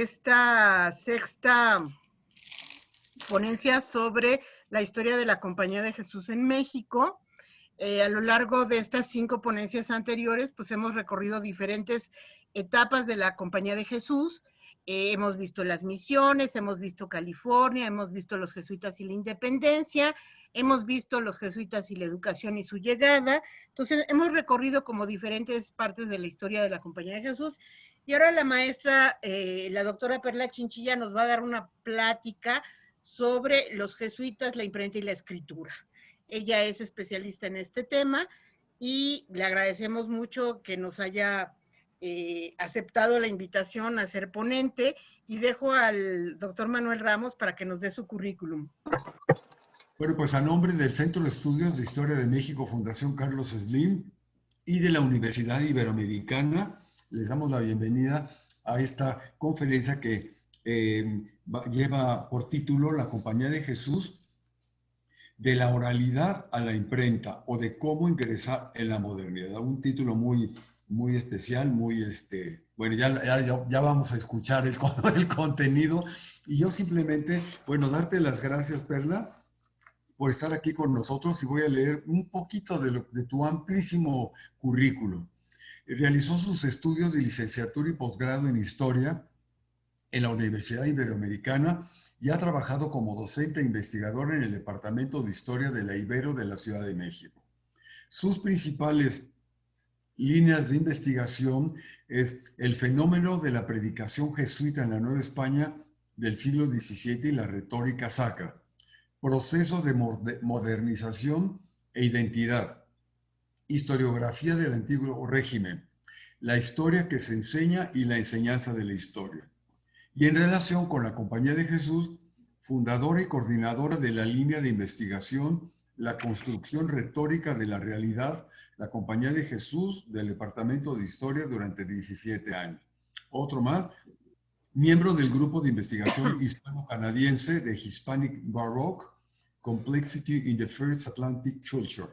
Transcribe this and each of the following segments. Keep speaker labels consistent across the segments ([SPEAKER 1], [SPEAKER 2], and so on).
[SPEAKER 1] esta sexta ponencia sobre la historia de la Compañía de Jesús en México. A lo largo de estas 5 ponencias anteriores, pues hemos recorrido diferentes etapas de la Compañía de Jesús. Hemos visto las misiones, hemos visto California, hemos visto los jesuitas y la independencia, hemos visto los jesuitas y la educación y su llegada. Entonces, hemos recorrido como diferentes partes de la historia de la Compañía de Jesús. Y ahora la maestra, la doctora Perla Chinchilla, nos va a dar una plática sobre los jesuitas, la imprenta y la escritura. Ella es especialista en este tema y le agradecemos mucho que nos haya aceptado la invitación a ser ponente, y dejo al doctor Manuel Ramos para que nos dé su currículum.
[SPEAKER 2] Bueno, pues a nombre del Centro de Estudios de Historia de México, Fundación Carlos Slim, y de la Universidad Iberoamericana, les damos la bienvenida a esta conferencia que lleva por título La Compañía de Jesús, de la oralidad a la imprenta, o de cómo ingresar en la modernidad. Un título muy especial, bueno, ya vamos a escuchar el contenido. Y yo simplemente, bueno, darte las gracias, Perla, por estar aquí con nosotros, y voy a leer un poquito de tu amplísimo currículum. Realizó sus estudios de licenciatura y posgrado en Historia en la Universidad Iberoamericana y ha trabajado como docente e investigador en el Departamento de Historia de la Ibero de la Ciudad de México. Sus principales líneas de investigación es el fenómeno de la predicación jesuita en la Nueva España del siglo XVII y la retórica sacra, procesos de modernización e identidad, historiografía del antiguo régimen, la historia que se enseña y la enseñanza de la historia. Y en relación con la Compañía de Jesús, fundadora y coordinadora de la línea de investigación La construcción retórica de la realidad, la Compañía de Jesús del Departamento de Historia durante 17 años. Otro más, miembro del grupo de investigación hispano-canadiense de Hispanic Baroque, Complexity in the First Atlantic Culture.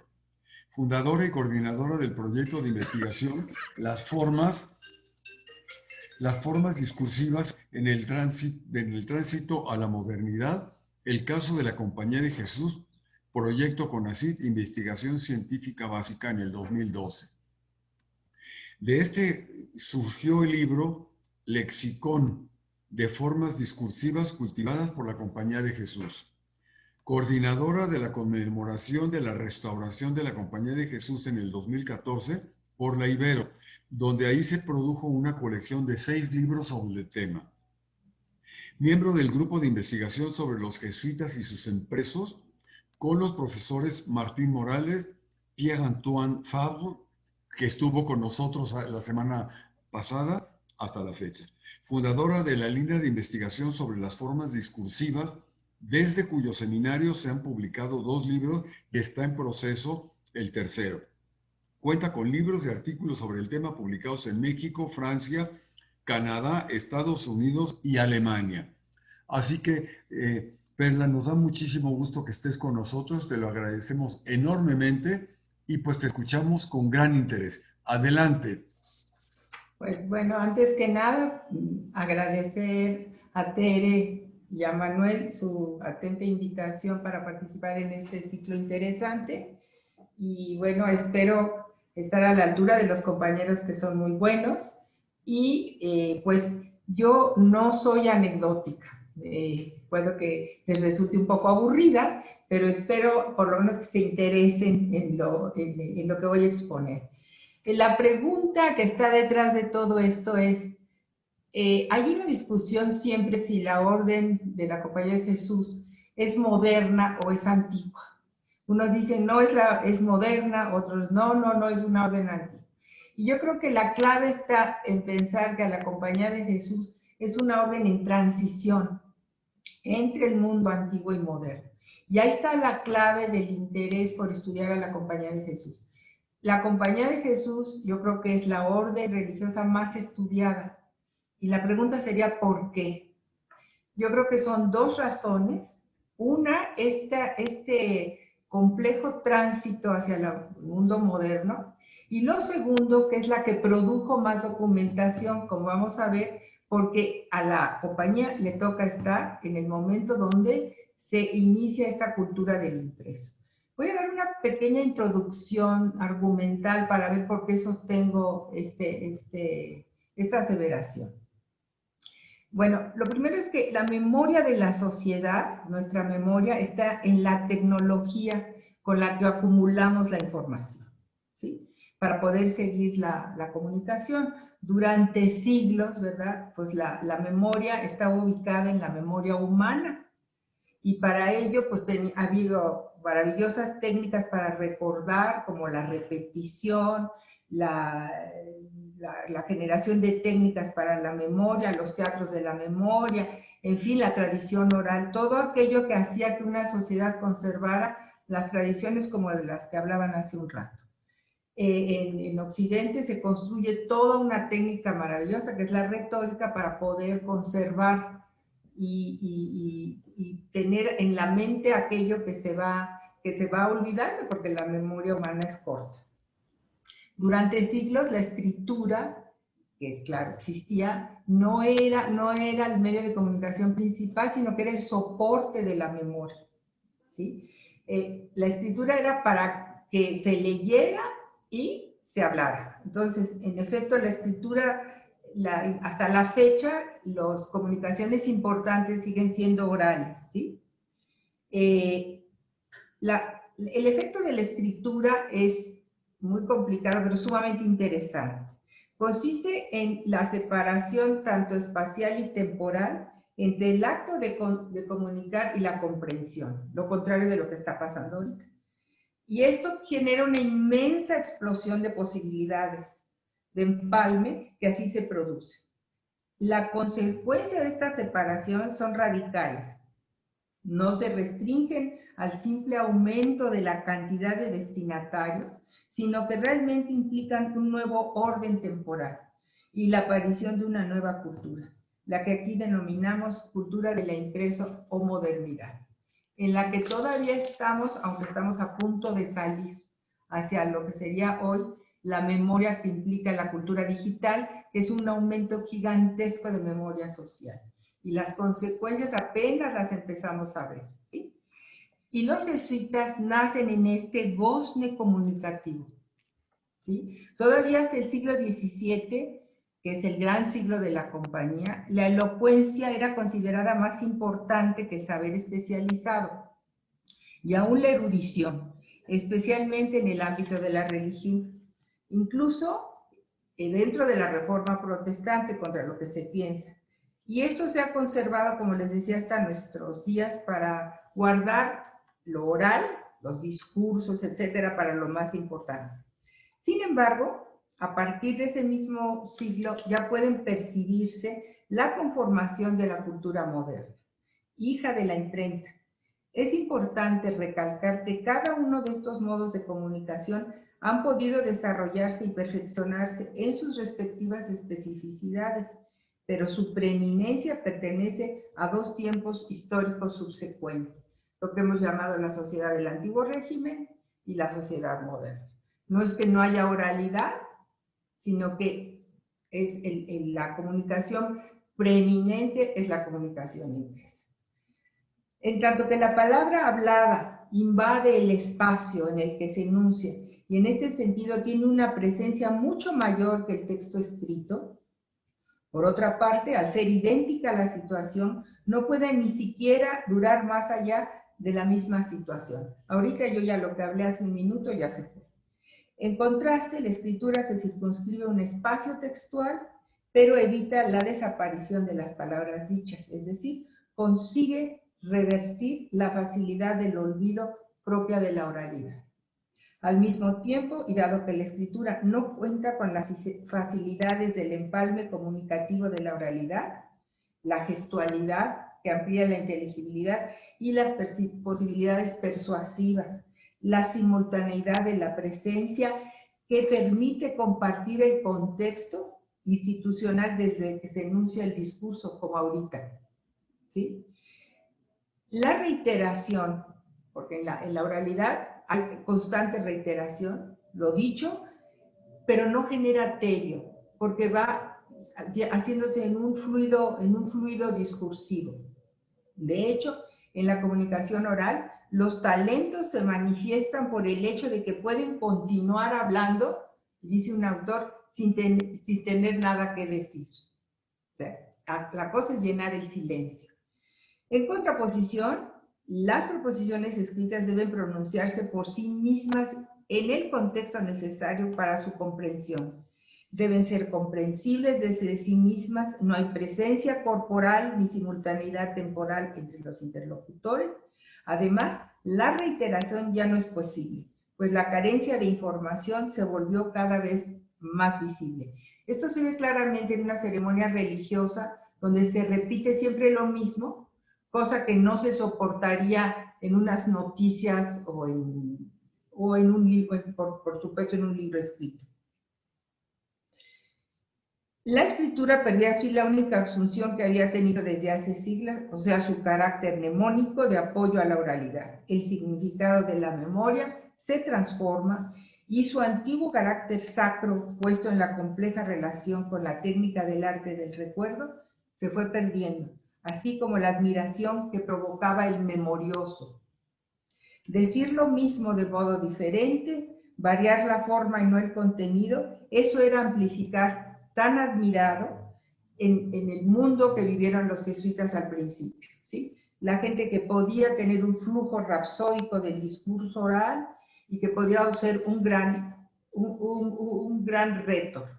[SPEAKER 2] Fundadora y coordinadora del proyecto de investigación Las formas discursivas en el tránsito a la modernidad, el caso de la Compañía de Jesús, proyecto CONACYT, investigación científica básica en el 2012. De este surgió el libro Lexicón de formas discursivas cultivadas por la Compañía de Jesús. Coordinadora de la conmemoración de la restauración de la Compañía de Jesús en el 2014 por la Ibero, donde ahí se produjo una colección de 6 libros sobre el tema. Miembro del grupo de investigación sobre los jesuitas y sus empresos, con los profesores Martín Morales, Pierre-Antoine Favre, que estuvo con nosotros la semana pasada hasta la fecha. Fundadora de la línea de investigación sobre las formas discursivas, desde cuyos seminarios se han publicado 2 libros y está en proceso el tercero. Cuenta con libros y artículos sobre el tema publicados en México, Francia, Canadá, Estados Unidos y Alemania. Así que, Perla, nos da muchísimo gusto que estés con nosotros, te lo agradecemos enormemente y pues te escuchamos con gran interés. Adelante.
[SPEAKER 3] Pues bueno, antes que nada, agradecer a Tere y a Manuel su atenta invitación para participar en este ciclo interesante. Y bueno, espero estar a la altura de los compañeros que son muy buenos. Y pues yo no soy anecdótica. Puedo que les resulte un poco aburrida, pero espero por lo menos que se interesen en lo que voy a exponer. La pregunta que está detrás de todo esto es, hay una discusión siempre si la orden de la Compañía de Jesús es moderna o es antigua. Unos dicen no, es moderna, otros no es una orden antigua. Y yo creo que la clave está en pensar que la Compañía de Jesús es una orden en transición entre el mundo antiguo y moderno. Y ahí está la clave del interés por estudiar a la Compañía de Jesús. La Compañía de Jesús yo creo que es la orden religiosa más estudiada. Y la pregunta sería ¿por qué? Yo creo que son 2 razones. Una, este complejo tránsito hacia el mundo moderno. Y lo segundo, que es la que produjo más documentación, como vamos a ver, porque a la compañía le toca estar en el momento donde se inicia esta cultura del impreso. Voy a dar una pequeña introducción argumental para ver por qué sostengo esta aseveración. Bueno, lo primero es que la memoria de la sociedad, nuestra memoria, está en la tecnología con la que acumulamos la información, ¿sí? Para poder seguir la comunicación. Durante siglos, ¿verdad? Pues la memoria está ubicada en la memoria humana. Y para ello, pues ha habido maravillosas técnicas para recordar, como la repetición, la generación de técnicas para la memoria, los teatros de la memoria, en fin, la tradición oral, todo aquello que hacía que una sociedad conservara las tradiciones como de las que hablaban hace un rato. En Occidente se construye toda una técnica maravillosa que es la retórica para poder conservar y tener en la mente aquello que se va olvidando, porque la memoria humana es corta. Durante siglos la escritura, que es claro, existía, no era el medio de comunicación principal, sino que era el soporte de la memoria, ¿sí? La escritura era para que se leyera y se hablara. Entonces, en efecto, la escritura, hasta la fecha, las comunicaciones importantes siguen siendo orales, ¿sí? El efecto de la escritura es muy complicado, pero sumamente interesante. Consiste en la separación tanto espacial y temporal entre el acto de comunicar y la comprensión, lo contrario de lo que está pasando ahorita. Y esto genera una inmensa explosión de posibilidades de empalme que así se produce. La consecuencia de esta separación son radicales. No se restringen al simple aumento de la cantidad de destinatarios, sino que realmente implican un nuevo orden temporal y la aparición de una nueva cultura, la que aquí denominamos cultura de la impreso o modernidad, en la que todavía estamos, aunque estamos a punto de salir hacia lo que sería hoy la memoria que implica la cultura digital, que es un aumento gigantesco de memoria social. Y las consecuencias apenas las empezamos a ver, ¿sí? Y los jesuitas nacen en este gozne comunicativo, ¿sí? Todavía hasta el siglo XVII, que es el gran siglo de la compañía, la elocuencia era considerada más importante que el saber especializado. Y aún la erudición, especialmente en el ámbito de la religión. Incluso dentro de la Reforma Protestante, contra lo que se piensa. Y esto se ha conservado, como les decía, hasta nuestros días para guardar lo oral, los discursos, etcétera, para lo más importante. Sin embargo, a partir de ese mismo siglo ya pueden percibirse la conformación de la cultura moderna, hija de la imprenta. Es importante recalcar que cada uno de estos modos de comunicación han podido desarrollarse y perfeccionarse en sus respectivas especificidades, pero su preeminencia pertenece a dos tiempos históricos subsecuentes, lo que hemos llamado la sociedad del antiguo régimen y la sociedad moderna. No es que no haya oralidad, sino que es la comunicación preeminente es la comunicación impresa. En tanto que la palabra hablada invade el espacio en el que se enuncia y en este sentido tiene una presencia mucho mayor que el texto escrito, por otra parte, al ser idéntica a la situación, no puede ni siquiera durar más allá de la misma situación. Ahorita yo ya lo que hablé hace un minuto ya se fue. En contraste, la escritura se circunscribe a un espacio textual, pero evita la desaparición de las palabras dichas, es decir, consigue revertir la facilidad del olvido propia de la oralidad. Al mismo tiempo, y dado que la escritura no cuenta con las facilidades del empalme comunicativo de la oralidad, la gestualidad, que amplía la inteligibilidad, y las posibilidades persuasivas, la simultaneidad de la presencia, que permite compartir el contexto institucional desde que se enuncia el discurso, como ahorita, ¿sí? La reiteración, porque en la oralidad hay constante reiteración, lo dicho, pero no genera tedio, porque va haciéndose en un fluido discursivo. De hecho, en la comunicación oral, los talentos se manifiestan por el hecho de que pueden continuar hablando, dice un autor, sin tener nada que decir. O sea, la cosa es llenar el silencio. En contraposición, las proposiciones escritas deben pronunciarse por sí mismas en el contexto necesario para su comprensión. Deben ser comprensibles desde sí mismas, no hay presencia corporal ni simultaneidad temporal entre los interlocutores. Además, la reiteración ya no es posible, pues la carencia de información se volvió cada vez más visible. Esto se ve claramente en una ceremonia religiosa donde se repite siempre lo mismo, cosa que no se soportaría en unas noticias o en un libro, por supuesto en un libro escrito. La escritura perdía así la única función que había tenido desde hace siglos, o sea, su carácter mnemónico de apoyo a la oralidad. El significado de la memoria se transforma y su antiguo carácter sacro, puesto en la compleja relación con la técnica del arte del recuerdo, se fue perdiendo, así como la admiración que provocaba el memorioso. Decir lo mismo de modo diferente, variar la forma y no el contenido, eso era amplificar tan admirado en el mundo que vivieron los jesuitas al principio, ¿sí? La gente que podía tener un flujo rapsódico del discurso oral y que podía ser un gran reto.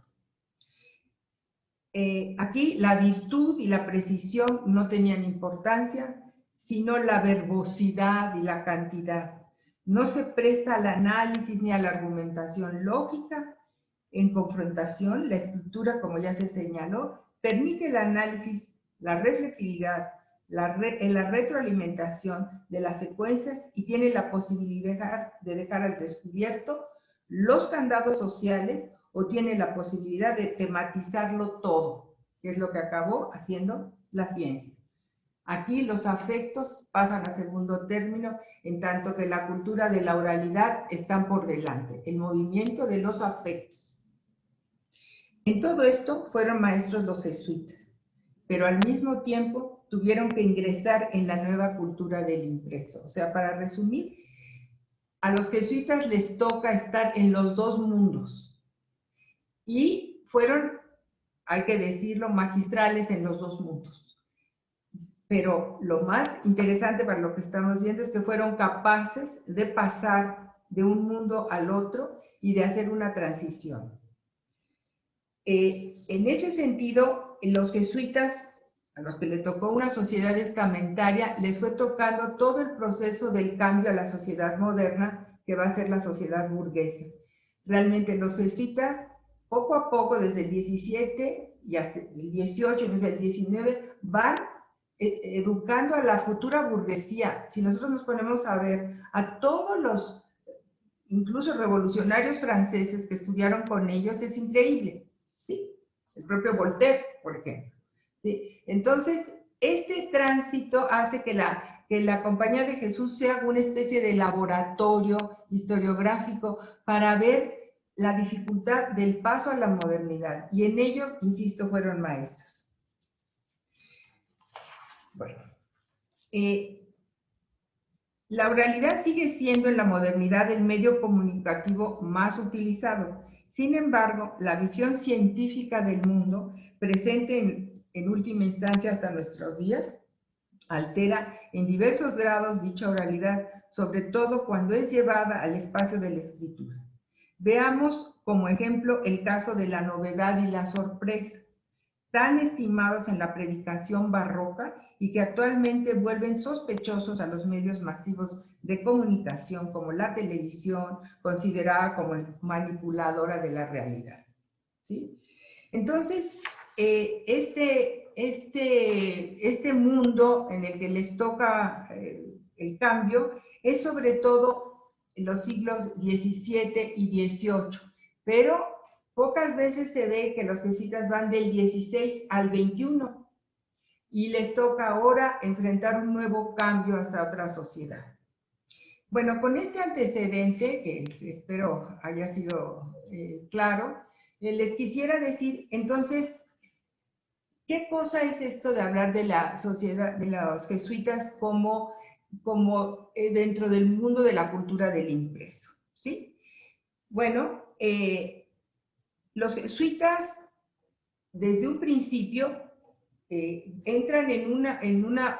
[SPEAKER 3] Aquí la virtud y la precisión no tenían importancia, sino la verbosidad y la cantidad. No se presta al análisis ni a la argumentación lógica. En confrontación, la escritura, como ya se señaló, permite el análisis, la reflexividad, la retroalimentación de las secuencias y tiene la posibilidad de dejar al descubierto los candados sociales o tiene la posibilidad de tematizarlo todo, que es lo que acabó haciendo la ciencia. Aquí los afectos pasan a segundo término, en tanto que la cultura de la oralidad están por delante, el movimiento de los afectos. En todo esto fueron maestros los jesuitas, pero al mismo tiempo tuvieron que ingresar en la nueva cultura del impreso. O sea, para resumir, a los jesuitas les toca estar en los dos mundos y fueron, hay que decirlo, magistrales en los dos mundos. Pero lo más interesante para lo que estamos viendo es que fueron capaces de pasar de un mundo al otro y de hacer una transición. En ese sentido, los jesuitas, a los que le tocó una sociedad estamentaria, les fue tocando todo el proceso del cambio a la sociedad moderna, que va a ser la sociedad burguesa. Realmente los jesuitas, poco a poco, desde el 17 y hasta el 18, desde el 19, van educando a la futura burguesía. Si nosotros nos ponemos a ver a todos los, incluso revolucionarios franceses que estudiaron con ellos, es increíble. ¿Sí? El propio Voltaire, por ejemplo. ¿Sí? Entonces, este tránsito hace que la Compañía de Jesús sea una especie de laboratorio historiográfico para ver la dificultad del paso a la modernidad. Y en ello, insisto, fueron maestros. Bueno, la oralidad sigue siendo en la modernidad el medio comunicativo más utilizado. Sin embargo, la visión científica del mundo, presente en última instancia hasta nuestros días, altera en diversos grados dicha oralidad, sobre todo cuando es llevada al espacio de la escritura. Veamos como ejemplo el caso de la novedad y la sorpresa, tan estimados en la predicación barroca y que actualmente vuelven sospechosos a los medios masivos de comunicación como la televisión, considerada como manipuladora de la realidad. ¿Sí? Entonces, este mundo en el que les toca el cambio es sobre todo en los siglos XVII y XVIII, pero pocas veces se ve que los jesuitas van del 16 al 21 y les toca ahora enfrentar un nuevo cambio hacia otra sociedad. Bueno, con este antecedente, que espero haya sido claro, les quisiera decir, entonces, ¿qué cosa es esto de hablar de la sociedad, de los jesuitas como dentro del mundo de la cultura del impreso? ¿Sí? Bueno, los jesuitas desde un principio entran en una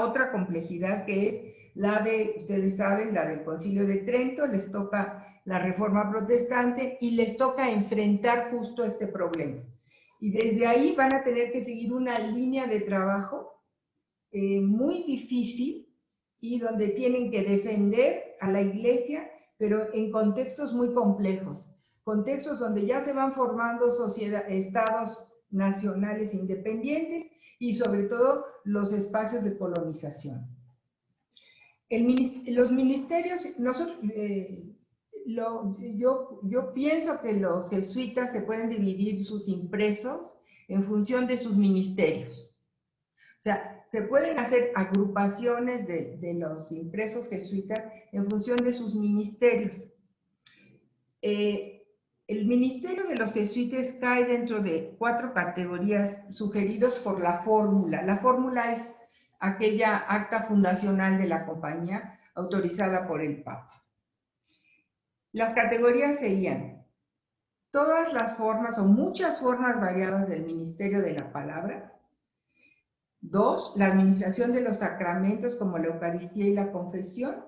[SPEAKER 3] otra complejidad que es la de, ustedes saben, la del Concilio de Trento. Les toca la Reforma Protestante y les toca enfrentar justo este problema. Y desde ahí van a tener que seguir una línea de trabajo muy difícil y donde tienen que defender a la Iglesia, pero en contextos muy complejos, contextos donde ya se van formando estados nacionales independientes y sobre todo los espacios de colonización. Los ministerios, yo pienso que los jesuitas se pueden dividir sus impresos en función de sus ministerios. O sea, se pueden hacer agrupaciones de los impresos jesuitas en función de sus ministerios. El ministerio de los jesuitas cae dentro de 4 categorías sugeridos por la fórmula. La fórmula es aquella acta fundacional de la compañía autorizada por el Papa. Las categorías serían todas las formas o muchas formas variadas del ministerio de la palabra. 2, la administración de los sacramentos como la Eucaristía y la confesión.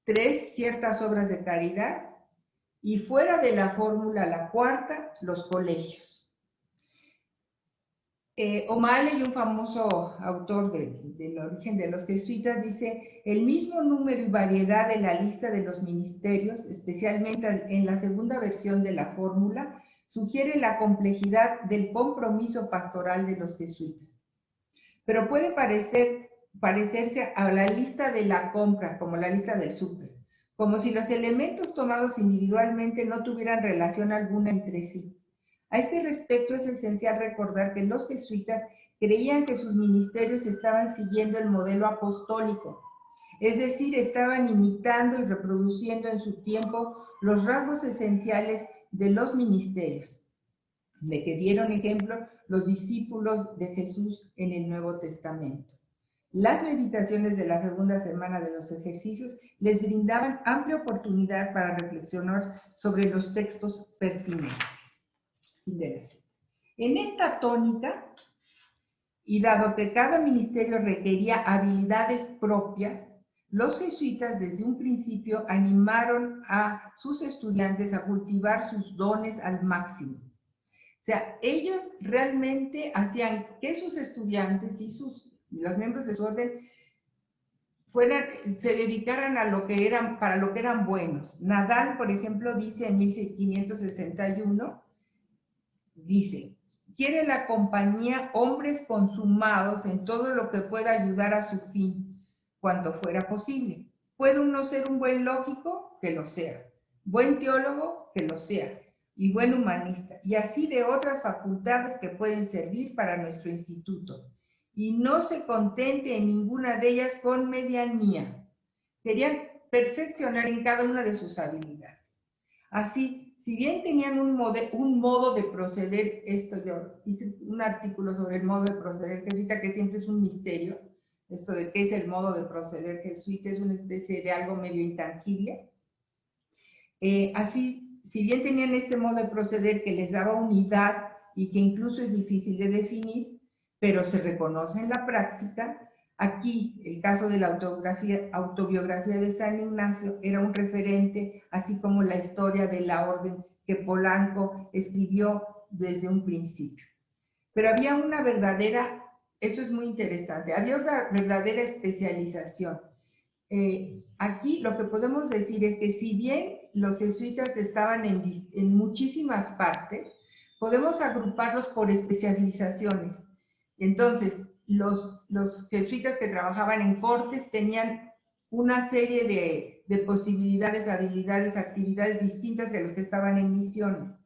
[SPEAKER 3] 3, ciertas obras de caridad. Y fuera de la fórmula, la 4, los colegios. O'Malley, un famoso autor del origen de los jesuitas, dice: el mismo número y variedad de la lista de los ministerios, especialmente en la segunda versión de la fórmula, sugiere la complejidad del compromiso pastoral de los jesuitas. Pero puede parecerse a la lista de la compra, como la lista del súper, como si los elementos tomados individualmente no tuvieran relación alguna entre sí. A este respecto es esencial recordar que los jesuitas creían que sus ministerios estaban siguiendo el modelo apostólico, es decir, estaban imitando y reproduciendo en su tiempo los rasgos esenciales de los ministerios, de que dieron ejemplo los discípulos de Jesús en el Nuevo Testamento. Las meditaciones de la segunda semana de los ejercicios les brindaban amplia oportunidad para reflexionar sobre los textos pertinentes. En esta tónica, y dado que cada ministerio requería habilidades propias, los jesuitas desde un principio animaron a sus estudiantes a cultivar sus dones al máximo. O sea, ellos realmente hacían que sus estudiantes y los miembros de su orden se dedicaran a para lo que eran buenos. Nadal, por ejemplo, dice en 1561, dice: quiere la compañía hombres consumados en todo lo que pueda ayudar a su fin, cuanto fuera posible. ¿Puede uno ser un buen lógico? Que lo sea. Buen teólogo? Que lo sea. Y buen humanista. Y así de otras facultades que pueden servir para nuestro instituto. Y no se contente en ninguna de ellas con medianía. Querían perfeccionar en cada una de sus habilidades. Así, si bien tenían un modo de proceder, yo hice un artículo sobre el modo de proceder jesuita, que siempre es un misterio, esto de qué es el modo de proceder jesuita, es una especie de algo medio intangible. Así, si bien tenían este modo de proceder que les daba unidad y que incluso es difícil de definir, pero se reconoce en la práctica, aquí el caso de la autobiografía de San Ignacio era un referente, así como la historia de la orden que Polanco escribió desde un principio. Pero había una verdadera, eso es muy interesante, había una verdadera especialización. Aquí lo que podemos decir es que si bien los jesuitas estaban en muchísimas partes, podemos agruparlos por especializaciones. Entonces, los jesuitas que trabajaban en cortes tenían una serie de posibilidades, habilidades, actividades distintas de los que estaban en misiones.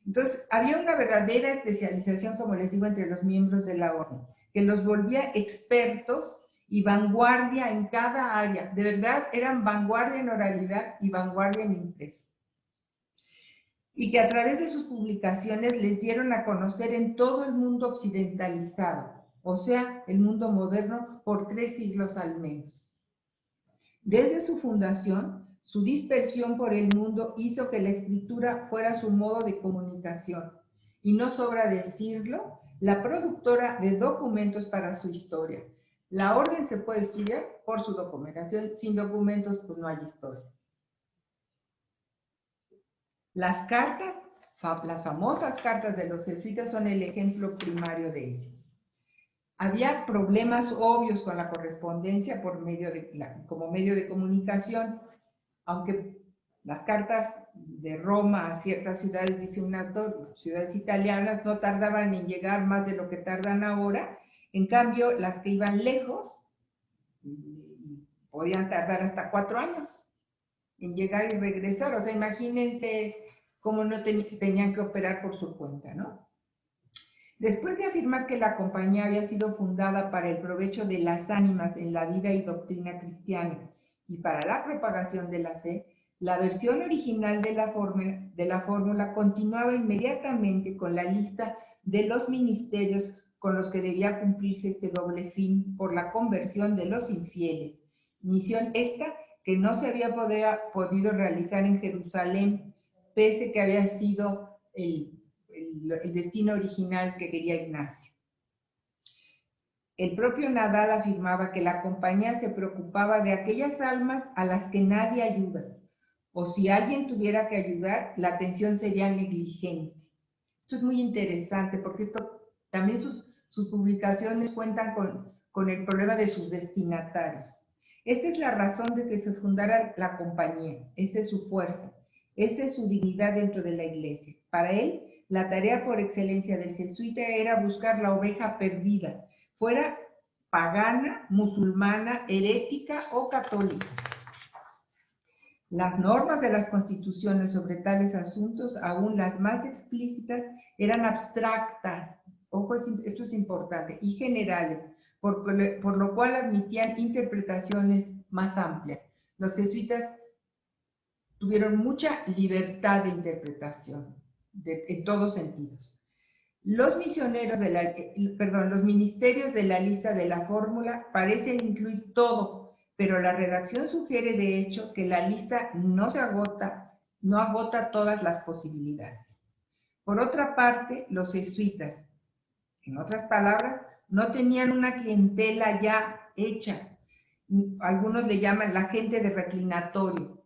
[SPEAKER 3] Entonces, había una verdadera especialización, como les digo, entre los miembros de la orden, que los volvía expertos y vanguardia en cada área. De verdad, eran vanguardia en oralidad y vanguardia en impreso. y que a través de sus publicaciones les dieron a conocer en todo el mundo occidentalizado, o sea, el mundo moderno, por 3 siglos al menos. Desde su fundación, su dispersión por el mundo hizo que la escritura fuera su modo de comunicación, y no sobra decirlo, la productora de documentos para su historia. La orden se puede estudiar por su documentación, sin documentos pues no hay historia. Las cartas, las famosas cartas de los jesuitas son el ejemplo primario de ello. Había problemas obvios con la correspondencia como medio de comunicación, aunque las cartas de Roma a ciertas ciudades, dice un autor, ciudades italianas, no tardaban en llegar más de lo que tardan ahora. En cambio, las que iban lejos podían tardar hasta 4 años en llegar y regresar. O sea, imagínense cómo no tenían que operar por su cuenta, ¿no? Después de afirmar que la compañía había sido fundada para el provecho de las ánimas en la vida y doctrina cristiana y para la propagación de la fe, la versión original de la fórmula continuaba inmediatamente con la lista de los ministerios con los que debía cumplirse este doble fin por la conversión de los infieles. Misión esta que no se había podido realizar en Jerusalén, pese que había sido el destino original que quería Ignacio. El propio Nadal afirmaba que la compañía se preocupaba de aquellas almas a las que nadie ayuda, o si alguien tuviera que ayudar, la atención sería negligente. Esto es muy interesante porque también sus publicaciones cuentan con el problema de sus destinatarios. Esta es la razón de que se fundara la compañía, esta es su fuerza, esta es su dignidad dentro de la iglesia. Para él, la tarea por excelencia del jesuita era buscar la oveja perdida, fuera pagana, musulmana, herética o católica. Las normas de las constituciones sobre tales asuntos, aún las más explícitas, eran abstractas, ojo, esto es importante, y generales, por lo cual admitían interpretaciones más amplias. Los jesuitas tuvieron mucha libertad de interpretación, en todos sentidos. Los ministerios de la lista de la fórmula parecen incluir todo, pero la redacción sugiere de hecho que la lista no agota todas las posibilidades. Por otra parte, los jesuitas, en otras palabras, no tenían una clientela ya hecha. Algunos le llaman la gente de reclinatorio.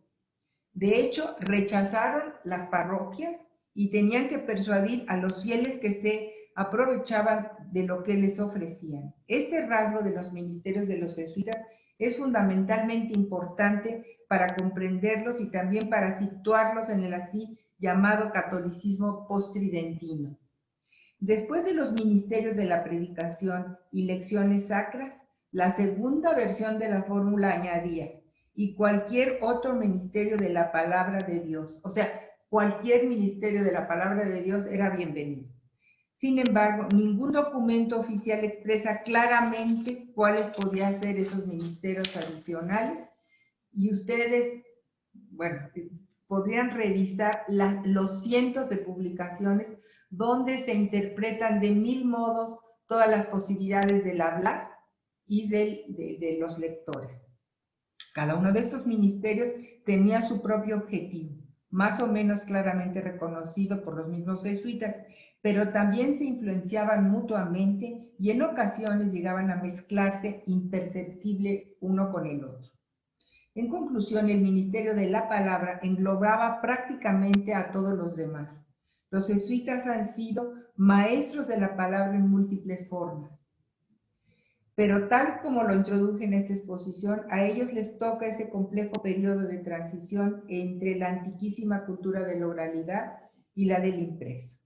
[SPEAKER 3] De hecho, rechazaron las parroquias y tenían que persuadir a los fieles que se aprovechaban de lo que les ofrecían. Este rasgo de los ministerios de los jesuitas es fundamentalmente importante para comprenderlos y también para situarlos en el así llamado catolicismo postridentino. Después de los ministerios de la predicación y lecciones sacras, la segunda versión de la fórmula añadía, y cualquier otro ministerio de la palabra de Dios. O sea, cualquier ministerio de la palabra de Dios era bienvenido. Sin embargo, ningún documento oficial expresa claramente cuáles podían ser esos ministerios adicionales y ustedes, bueno, podrían revisar los cientos de publicaciones donde se interpretan de 1000 modos todas las posibilidades del hablar y de los lectores. Cada uno de estos ministerios tenía su propio objetivo, más o menos claramente reconocido por los mismos jesuitas, pero también se influenciaban mutuamente y en ocasiones llegaban a mezclarse imperceptible uno con el otro. En conclusión, el ministerio de la palabra englobaba prácticamente a todos los demás. Los jesuitas han sido maestros de la palabra en múltiples formas. Pero tal como lo introduje en esta exposición, a ellos les toca ese complejo periodo de transición entre la antiquísima cultura de la oralidad y la del impreso.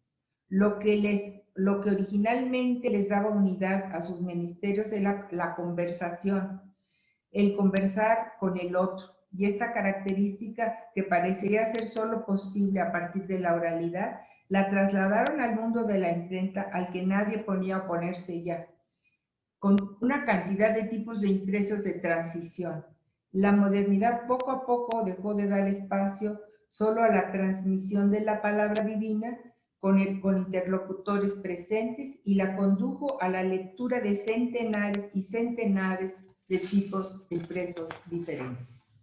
[SPEAKER 3] Lo que originalmente les daba unidad a sus ministerios era la conversación, el conversar con el otro, y esta característica que parecería ser solo posible a partir de la oralidad, la trasladaron al mundo de la imprenta al que nadie podía oponerse ya, con una cantidad de tipos de impresos de transición. La modernidad poco a poco dejó de dar espacio solo a la transmisión de la palabra divina con interlocutores presentes y la condujo a la lectura de centenares y centenares de tipos de presos diferentes.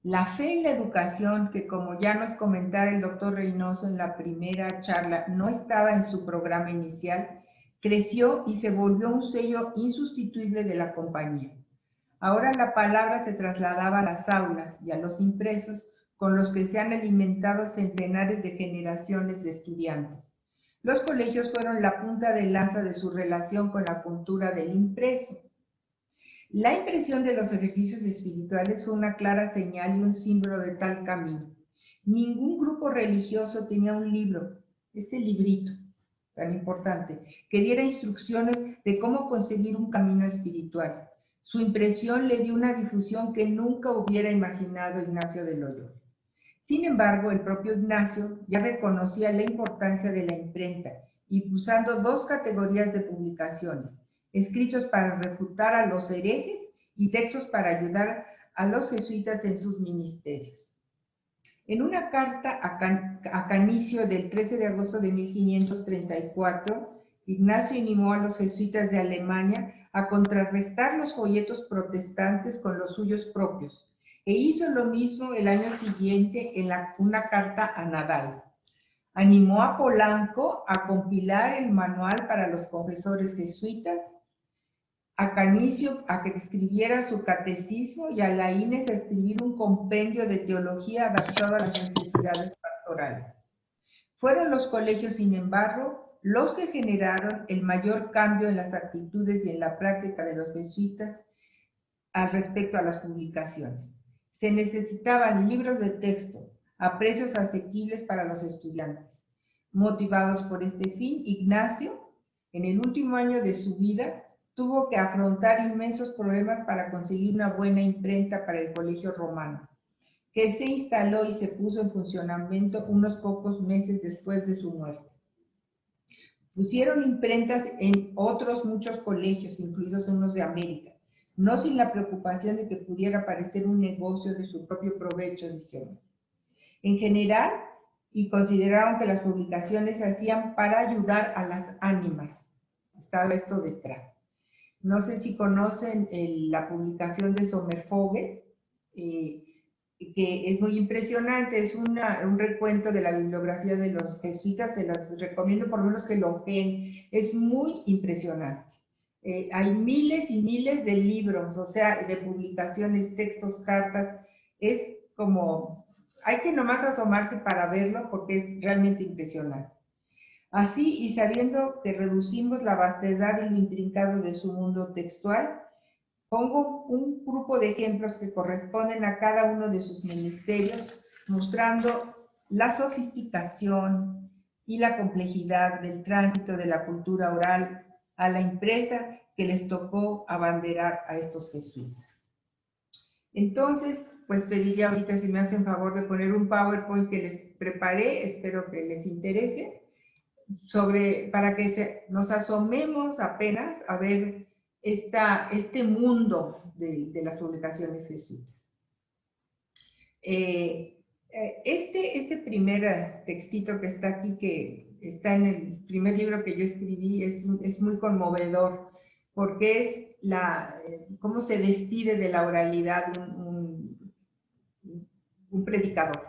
[SPEAKER 3] La fe en la educación, que como ya nos comentara el doctor Reynoso en la primera charla, no estaba en su programa inicial, creció y se volvió un sello insustituible de la compañía. Ahora la palabra se trasladaba a las aulas y a los impresos con los que se han alimentado centenares de generaciones de estudiantes. Los colegios fueron la punta de lanza de su relación con la cultura del impreso. La impresión de los ejercicios espirituales fue una clara señal y un símbolo de tal camino. Ningún grupo religioso tenía un libro, este librito tan importante, que diera instrucciones de cómo conseguir un camino espiritual. Su impresión le dio una difusión que nunca hubiera imaginado Ignacio de Loyola. Sin embargo, el propio Ignacio ya reconocía la importancia de la imprenta, impulsando dos categorías de publicaciones: escritos para refutar a los herejes y textos para ayudar a los jesuitas en sus ministerios. En una carta a Canicio del 13 de agosto de 1534, Ignacio animó a los jesuitas de Alemania a contrarrestar los folletos protestantes con los suyos propios, e hizo lo mismo el año siguiente en una carta a Nadal. Animó a Polanco a compilar el manual para los confesores jesuitas, a Canicio a que escribiera su catecismo y a Laínez a escribir un compendio de teología adaptado a las necesidades pastorales. Fueron los colegios, sin embargo, los que generaron el mayor cambio en las actitudes y en la práctica de los jesuitas al respecto a las publicaciones. Se necesitaban libros de texto a precios asequibles para los estudiantes. Motivados por este fin, Ignacio, en el último año de su vida, tuvo que afrontar inmensos problemas para conseguir una buena imprenta para el Colegio Romano, que se instaló y se puso en funcionamiento unos pocos meses después de su muerte. Pusieron imprentas en otros muchos colegios, incluidos unos de América, no sin la preocupación de que pudiera parecer un negocio de su propio provecho, dicen. En general, y consideraron que las publicaciones se hacían para ayudar a las ánimas. Estaba esto detrás. No sé si conocen la publicación de Sommervogel, que es muy impresionante, es un recuento de la bibliografía de los jesuitas, se los recomiendo por lo menos que lo vean, es muy impresionante. Hay miles y miles de libros, o sea, de publicaciones, textos, cartas, es como, hay que nomás asomarse para verlo porque es realmente impresionante. Así, y sabiendo que reducimos la vastedad y lo intrincado de su mundo textual, pongo un grupo de ejemplos que corresponden a cada uno de sus ministerios, mostrando la sofisticación y la complejidad del tránsito de la cultura oral a la impresa que les tocó abanderar a estos jesuitas. Entonces, pues pediría ahorita si me hacen favor de poner un PowerPoint que les preparé, espero que les interese, para que nos asomemos apenas a ver este mundo de las publicaciones jesuitas. Este primer textito que está aquí, que está en el primer libro que yo escribí, es muy conmovedor, porque es cómo se despide de la oralidad un predicador.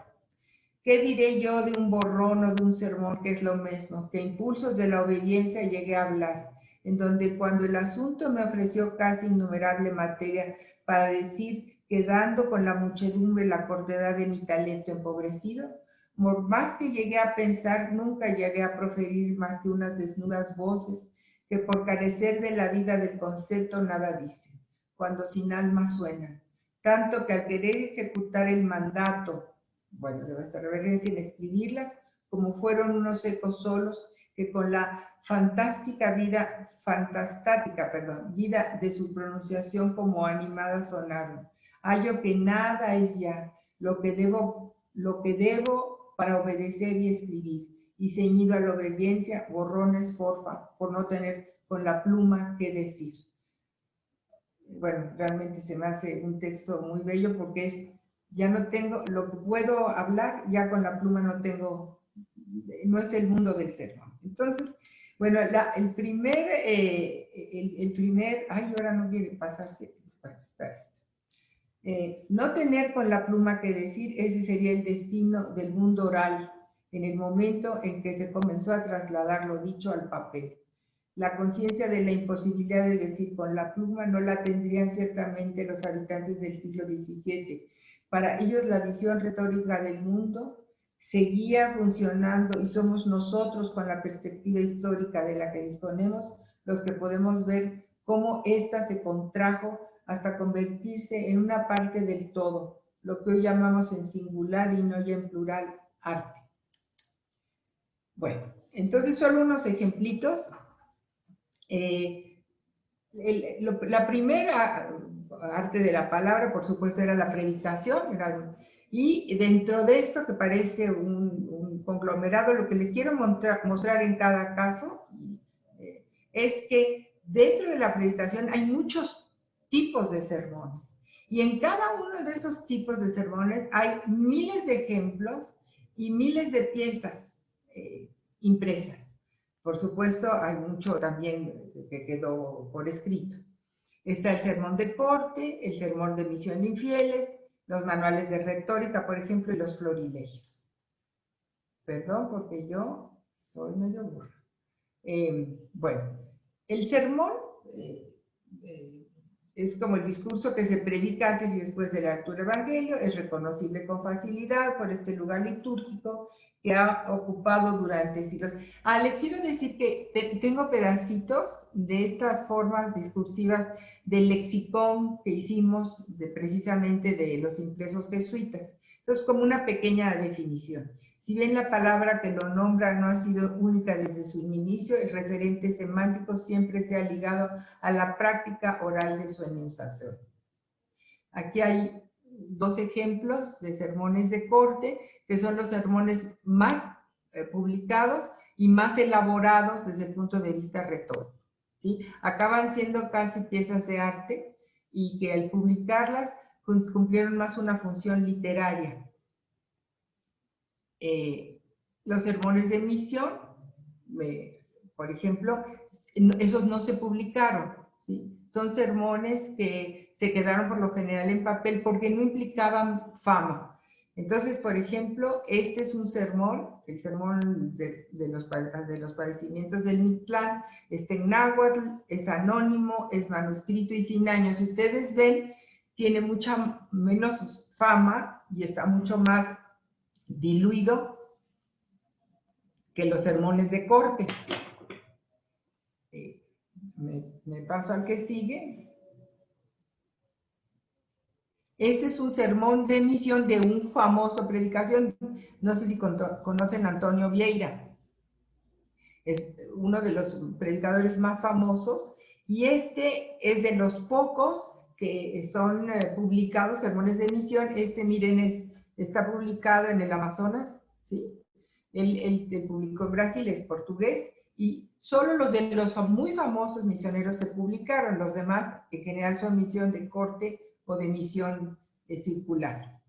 [SPEAKER 3] ¿Qué diré yo de un borrón o de un sermón que es lo mismo? Que impulsos de la obediencia llegué a hablar, en donde cuando el asunto me ofreció casi innumerable materia para decir que dando con la muchedumbre la cortedad de mi talento empobrecido, por más que llegué a pensar, nunca llegué a proferir más que unas desnudas voces que por carecer de la vida del concepto nada dicen, cuando sin alma suenan, tanto que al querer ejecutar el mandato, bueno, de nuestra reverencia en escribirlas, como fueron unos ecos solos que con la vida de su pronunciación como animada sonaron. Hallo que nada es ya lo que debo para obedecer y escribir, y ceñido a la obediencia, borrones forfa, por no tener con la pluma que decir. Bueno, realmente se me hace un texto muy bello porque es ya no tengo, lo que puedo hablar, ya con la pluma no tengo, no es el mundo del sermón. Entonces, bueno, el primer, ay, ahora no quiere pasarse, bueno, está esto. No tener con la pluma que decir, ese sería el destino del mundo oral, en el momento en que se comenzó a trasladar lo dicho al papel. La conciencia de la imposibilidad de decir con la pluma no la tendrían ciertamente los habitantes del siglo XVII. Para ellos la visión retórica del mundo seguía funcionando y somos nosotros con la perspectiva histórica de la que disponemos los que podemos ver cómo ésta se contrajo hasta convertirse en una parte del todo, lo que hoy llamamos en singular y no ya en plural, arte. Bueno, entonces solo unos ejemplitos. La primera arte de la palabra, por supuesto, era la predicación, y dentro de esto, que parece un conglomerado, lo que les quiero mostrar en cada caso es que dentro de la predicación hay muchos tipos de sermones, y en cada uno de estos tipos de sermones hay miles de ejemplos y miles de piezas impresas. Por supuesto, hay mucho también que quedó por escrito. Está el sermón de corte, el sermón de misión de infieles, los manuales de retórica, por ejemplo, y los florilegios. Perdón, porque yo soy medio burra. Bueno, el sermón es como el discurso que se predica antes y después de la lectura del Evangelio, es reconocible con facilidad por este lugar litúrgico que ha ocupado durante siglos. Les quiero decir que tengo pedacitos de estas formas discursivas del lexicón que hicimos precisamente de los impresos jesuitas. Entonces, como una pequeña definición. Si bien la palabra que lo nombra no ha sido única desde su inicio, el referente semántico siempre se ha ligado a la práctica oral de su enunciación. Aquí hay dos ejemplos de sermones de corte, que son los sermones más publicados y más elaborados desde el punto de vista retórico, ¿sí? Acaban siendo casi piezas de arte y que al publicarlas cumplieron más una función literaria. Los sermones de misión, por ejemplo, esos no se publicaron, ¿sí? Son sermones que se quedaron por lo general en papel porque no implicaban fama. Entonces, por ejemplo, este es un sermón, el sermón de los padecimientos del Mictlán, está en náhuatl, es anónimo, es manuscrito y sin años. Si ustedes ven, tiene mucha menos fama y está mucho más diluido que los sermones de corte. Me paso al que sigue. Este es un sermón de misión de un famoso predicación. No sé si conocen a Antonio Vieira. Es uno de los predicadores más famosos y este es de los pocos que son publicados, sermones de misión. Este, miren, está publicado en el Amazonas, ¿sí? Él publicó en Brasil, es portugués, y solo los de los muy famosos misioneros se publicaron, los demás en general son misión de corte o de misión circular.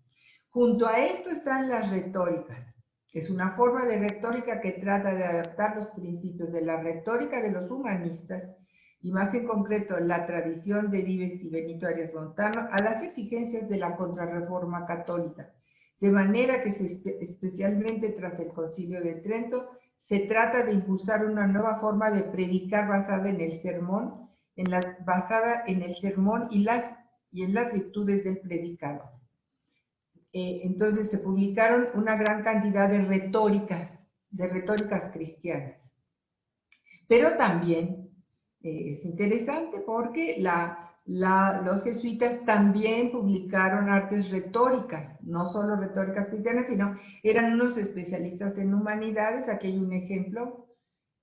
[SPEAKER 3] Junto a esto están las retóricas. Es una forma de retórica que trata de adaptar los principios de la retórica de los humanistas y más en concreto la tradición de Vives y Benito Arias Montano a las exigencias de la contrarreforma católica. De manera que especialmente tras el Concilio de Trento se trata de impulsar una nueva forma de predicar basada en el sermón, basada en el sermón y en las virtudes del predicador. Entonces se publicaron una gran cantidad de retóricas cristianas. Pero también es interesante porque los jesuitas también publicaron artes retóricas, no solo retóricas cristianas, sino eran unos especialistas en humanidades. Aquí hay un ejemplo.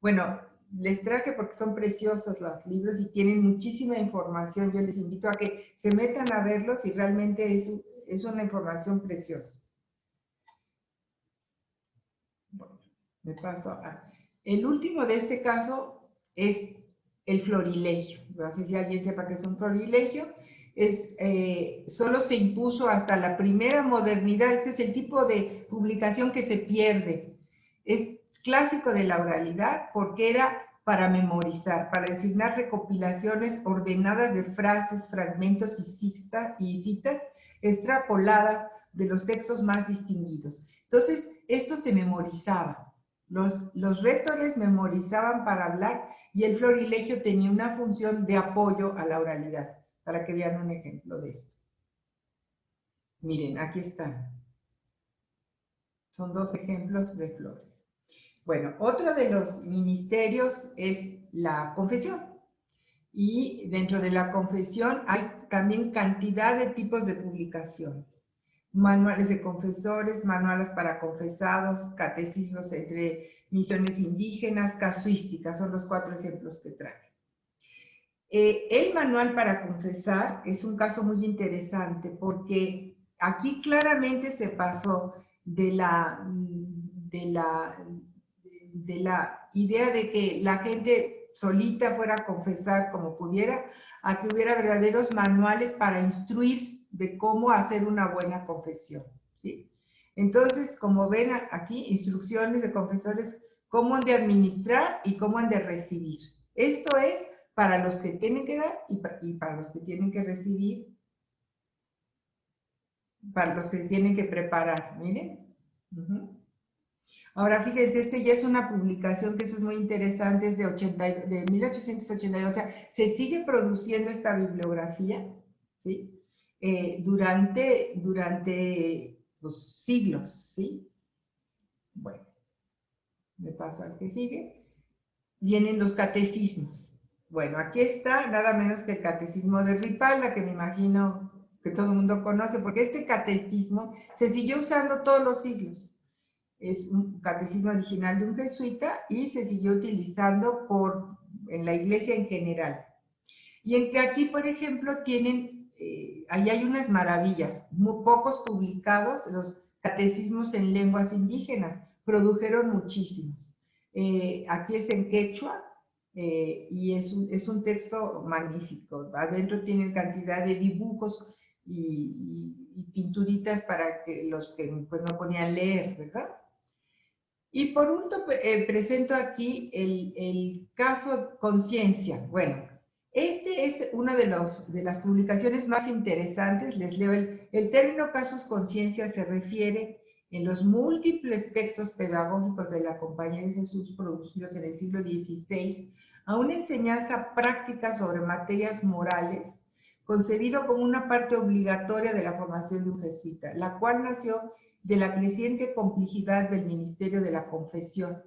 [SPEAKER 3] Bueno, les traje porque son preciosos los libros y tienen muchísima información. Yo les invito a que se metan a verlos y realmente es una información preciosa. Bueno, me paso a... El último de este caso es el florilegio. No sé si alguien sepa qué es un florilegio. solo se impuso hasta la primera modernidad. Ese es el tipo de publicación que se pierde. Es clásico de la oralidad porque era para memorizar, para designar recopilaciones ordenadas de frases, fragmentos y citas extrapoladas de los textos más distinguidos. Entonces, esto se memorizaba. Los rhétores memorizaban para hablar y el florilegio tenía una función de apoyo a la oralidad, para que vean un ejemplo de esto. Miren, aquí están. Son dos ejemplos de flores. Bueno, otro de los ministerios es la confesión. Y dentro de la confesión hay también cantidad de tipos de publicaciones. Manuales de confesores, manuales para confesados, catecismos entre misiones indígenas, casuísticas, son los 4 ejemplos que traje. El manual para confesar es un caso muy interesante porque aquí claramente se pasó de la idea de que la gente solita fuera a confesar como pudiera, a que hubiera verdaderos manuales para instruir de cómo hacer una buena confesión, ¿sí? Entonces, como ven aquí, instrucciones de confesores, cómo han de administrar y cómo han de recibir. Esto es para los que tienen que dar y para los que tienen que recibir, para los que tienen que preparar, miren. Ahora, fíjense, este ya es una publicación que eso es muy interesante, es de 1882, o sea, se sigue produciendo esta bibliografía, ¿sí? Durante los siglos, ¿sí? Bueno, me paso al que sigue. Vienen los catecismos. Bueno, aquí está nada menos que el catecismo de Ripalda, que me imagino que todo el mundo conoce, porque este catecismo se siguió usando todos los siglos. Es un catecismo original de un jesuita y se siguió utilizando en la iglesia en general. Y en que aquí, por ejemplo, tienen, ahí hay unas maravillas, muy pocos publicados, los catecismos en lenguas indígenas, produjeron muchísimos. Aquí es en quechua y es un texto magnífico. Adentro tienen cantidad de dibujos y pinturitas para que los que pues, no podían leer, ¿verdad? Y por último, presento aquí el caso Conciencia. Bueno, este es una de las publicaciones más interesantes. Les leo el término casus conciencia se refiere en los múltiples textos pedagógicos de la Compañía de Jesús producidos en el siglo XVI a una enseñanza práctica sobre materias morales, concebido como una parte obligatoria de la formación de un jesuita, la cual nació de la creciente complejidad del ministerio de la confesión.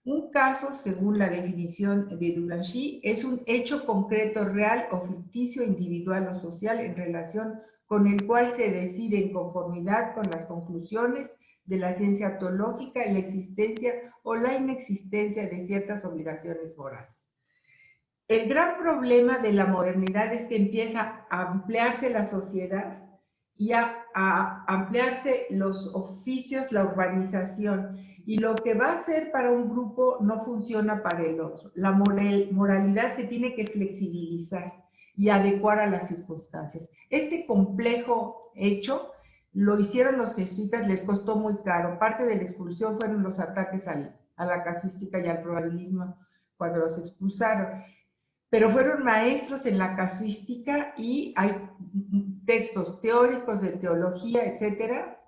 [SPEAKER 3] Un caso, según la definición de Dulancey, es un hecho concreto, real o ficticio, individual o social en relación con el cual se decide en conformidad con las conclusiones de la ciencia teológica y la existencia o la inexistencia de ciertas obligaciones morales. El gran problema de la modernidad es que empieza a ampliarse la sociedad y a ampliarse los oficios, la urbanización, y lo que va a ser para un grupo no funciona para el otro. La moralidad se tiene que flexibilizar y adecuar a las circunstancias. Este complejo hecho lo hicieron los jesuitas, les costó muy caro. Parte de la expulsión fueron los ataques a la casuística y al probabilismo cuando los expulsaron. Pero fueron maestros en la casuística y hay textos teóricos de teología, etcétera,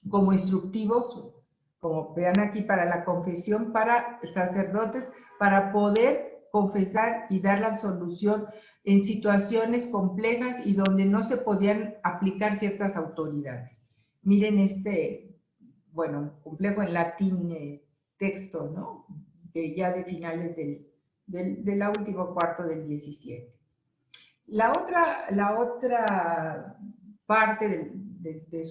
[SPEAKER 3] como instructivos, como vean aquí, para la confesión, para sacerdotes, para poder confesar y dar la absolución en situaciones complejas y donde no se podían aplicar ciertas autoridades. Miren este, bueno, complejo en latín texto, ¿no? Ya de finales del último cuarto del 17. La otra parte de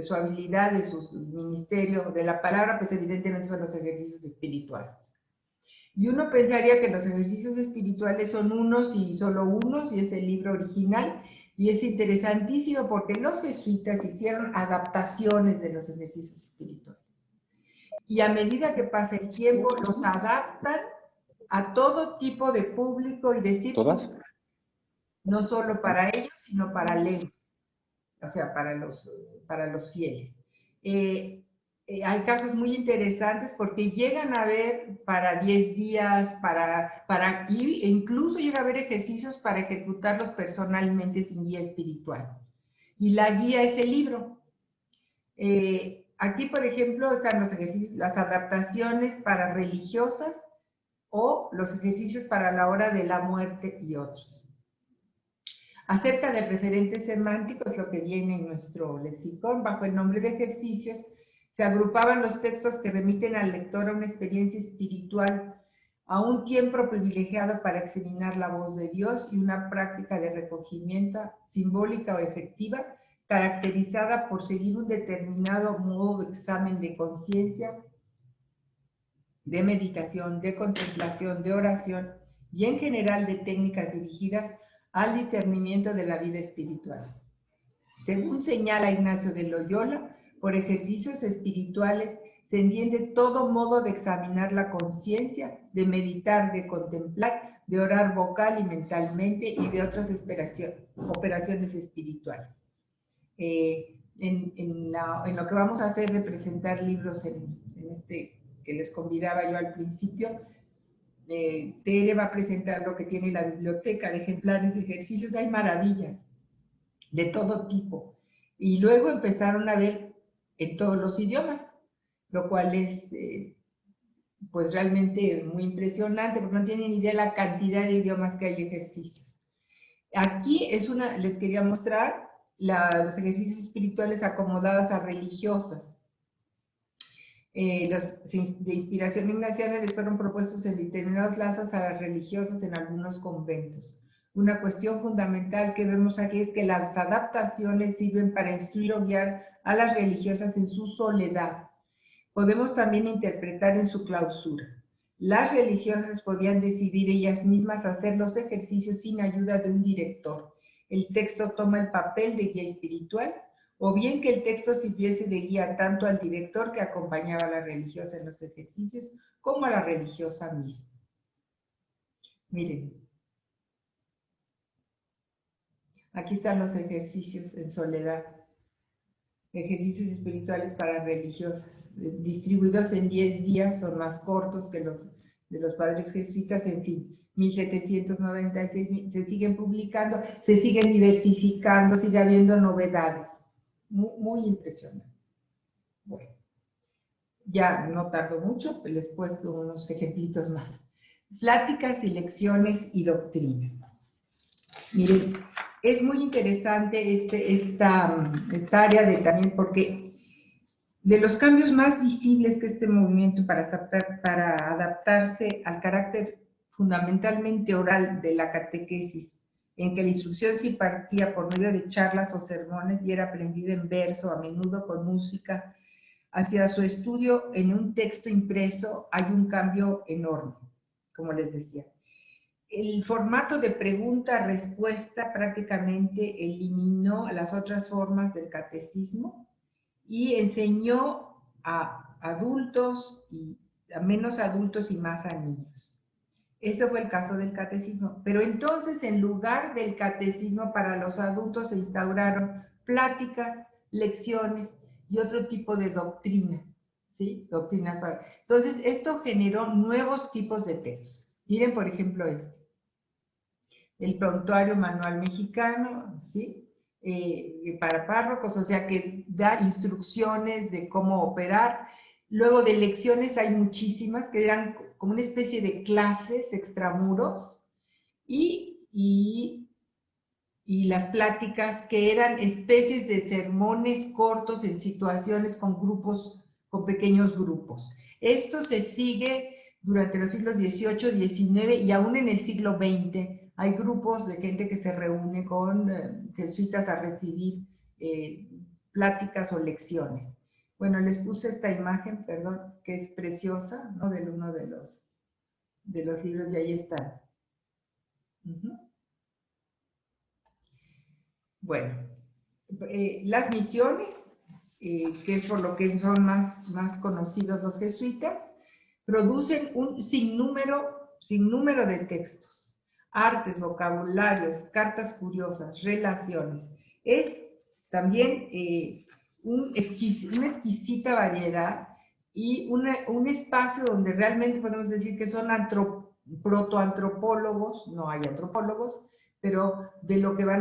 [SPEAKER 3] su habilidad, de su ministerio, de la palabra, pues evidentemente son los ejercicios espirituales. Y uno pensaría que los ejercicios espirituales son unos y solo unos, y es el libro original, y es interesantísimo porque los jesuitas hicieron adaptaciones de los ejercicios espirituales. Y a medida que pasa el tiempo, los adaptan a todo tipo de público y de circunstancias. no solo para ellos, sino para Leo, o sea, para los fieles. Hay casos muy interesantes porque llegan a haber para 10 días, e incluso llega a haber ejercicios para ejecutarlos personalmente sin guía espiritual. Y la guía es el libro. Aquí, por ejemplo, están los ejercicios, las adaptaciones para religiosas o los ejercicios para la hora de la muerte y otros. Acerca del referente semántico es lo que viene en nuestro lexicón. Bajo el nombre de ejercicios se agrupaban los textos que remiten al lector a una experiencia espiritual, a un tiempo privilegiado para examinar la voz de Dios y una práctica de recogimiento simbólica o efectiva, caracterizada por seguir un determinado modo de examen de conciencia, de meditación, de contemplación, de oración y en general de técnicas dirigidas al discernimiento de la vida espiritual. Según señala Ignacio de Loyola, por ejercicios espirituales se entiende todo modo de examinar la conciencia, de meditar, de contemplar, de orar vocal y mentalmente y de otras operaciones espirituales. En lo que vamos a hacer de presentar libros en este que les convidaba yo al principio, Tere va a presentar lo que tiene la biblioteca de ejemplares de ejercicios. Hay maravillas de todo tipo. Y luego empezaron a ver en todos los idiomas, lo cual es pues realmente muy impresionante, porque no tienen idea de la cantidad de idiomas que hay ejercicios. Aquí les quería mostrar los ejercicios espirituales acomodados a religiosas. Los de inspiración ignaciana les fueron propuestos en determinados lazos a las religiosas en algunos conventos. Una cuestión fundamental que vemos aquí es que las adaptaciones sirven para instruir o guiar a las religiosas en su soledad. Podemos también interpretar en su clausura. Las religiosas podían decidir ellas mismas hacer los ejercicios sin ayuda de un director. El texto toma el papel de guía espiritual, o bien que el texto sirviese de guía tanto al director que acompañaba a la religiosa en los ejercicios, como a la religiosa misma. Miren, aquí están los ejercicios en soledad, ejercicios espirituales para religiosas, distribuidos en 10 días, son más cortos que los de los padres jesuitas, en fin, 1796, se siguen publicando, se siguen diversificando, sigue habiendo novedades. Muy, muy impresionante. Bueno, ya no tardo mucho, les he puesto unos ejemplitos más. Pláticas y lecciones y doctrina. Miren, es muy interesante esta área también porque de los cambios más visibles que este movimiento para adaptarse al carácter fundamentalmente oral de la catequesis, en que la instrucción sí partía por medio de charlas o sermones y era aprendida en verso, a menudo con música, hacia su estudio en un texto impreso, hay un cambio enorme, como les decía. El formato de pregunta-respuesta prácticamente eliminó las otras formas del catecismo y enseñó a adultos, y a menos adultos y más a niños. Eso fue el caso del catecismo. Pero entonces, en lugar del catecismo para los adultos, se instauraron pláticas, lecciones y otro tipo de doctrinas, ¿sí? Doctrinas para... Entonces, esto generó nuevos tipos de textos. Miren, por ejemplo, el prontuario manual mexicano, ¿sí? Para párrocos, o sea, que da instrucciones de cómo operar. Luego de lecciones hay muchísimas que eran como una especie de clases extramuros y las pláticas que eran especies de sermones cortos en situaciones con grupos, con pequeños grupos. Esto se sigue durante los siglos XVIII, XIX y aún en el siglo XX. Hay grupos de gente que se reúne con jesuitas a recibir pláticas o lecciones. Bueno, les puse esta imagen, perdón, que es preciosa, ¿no? De uno de los libros, y ahí está. Bueno, las misiones, que es por lo que son más conocidos los jesuitas, producen un sinnúmero de textos. artes, vocabularios, cartas curiosas, relaciones. Es también una exquisita variedad y un espacio donde realmente podemos decir que son protoantropólogos, no hay antropólogos, pero de lo que va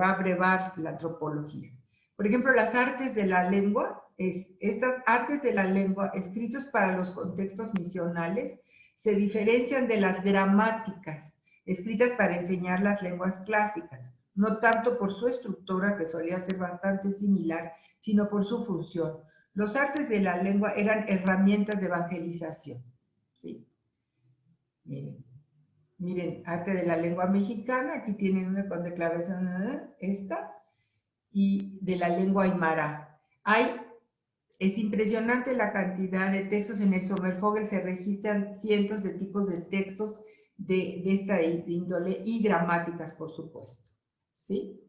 [SPEAKER 3] a abrevar la antropología. Por ejemplo, las artes de la lengua, estas artes de la lengua escritos para los contextos misionales se diferencian de las gramáticas escritas para enseñar las lenguas clásicas, no tanto por su estructura, que solía ser bastante similar, sino por su función. Los artes de la lengua eran herramientas de evangelización. ¿Sí? Miren, arte de la lengua mexicana, aquí tienen una con declaración, esta, y de la lengua aymara. Es impresionante la cantidad de textos. En el Sommervogel se registran cientos de tipos de textos de esta índole y gramáticas, por supuesto. ¿Sí?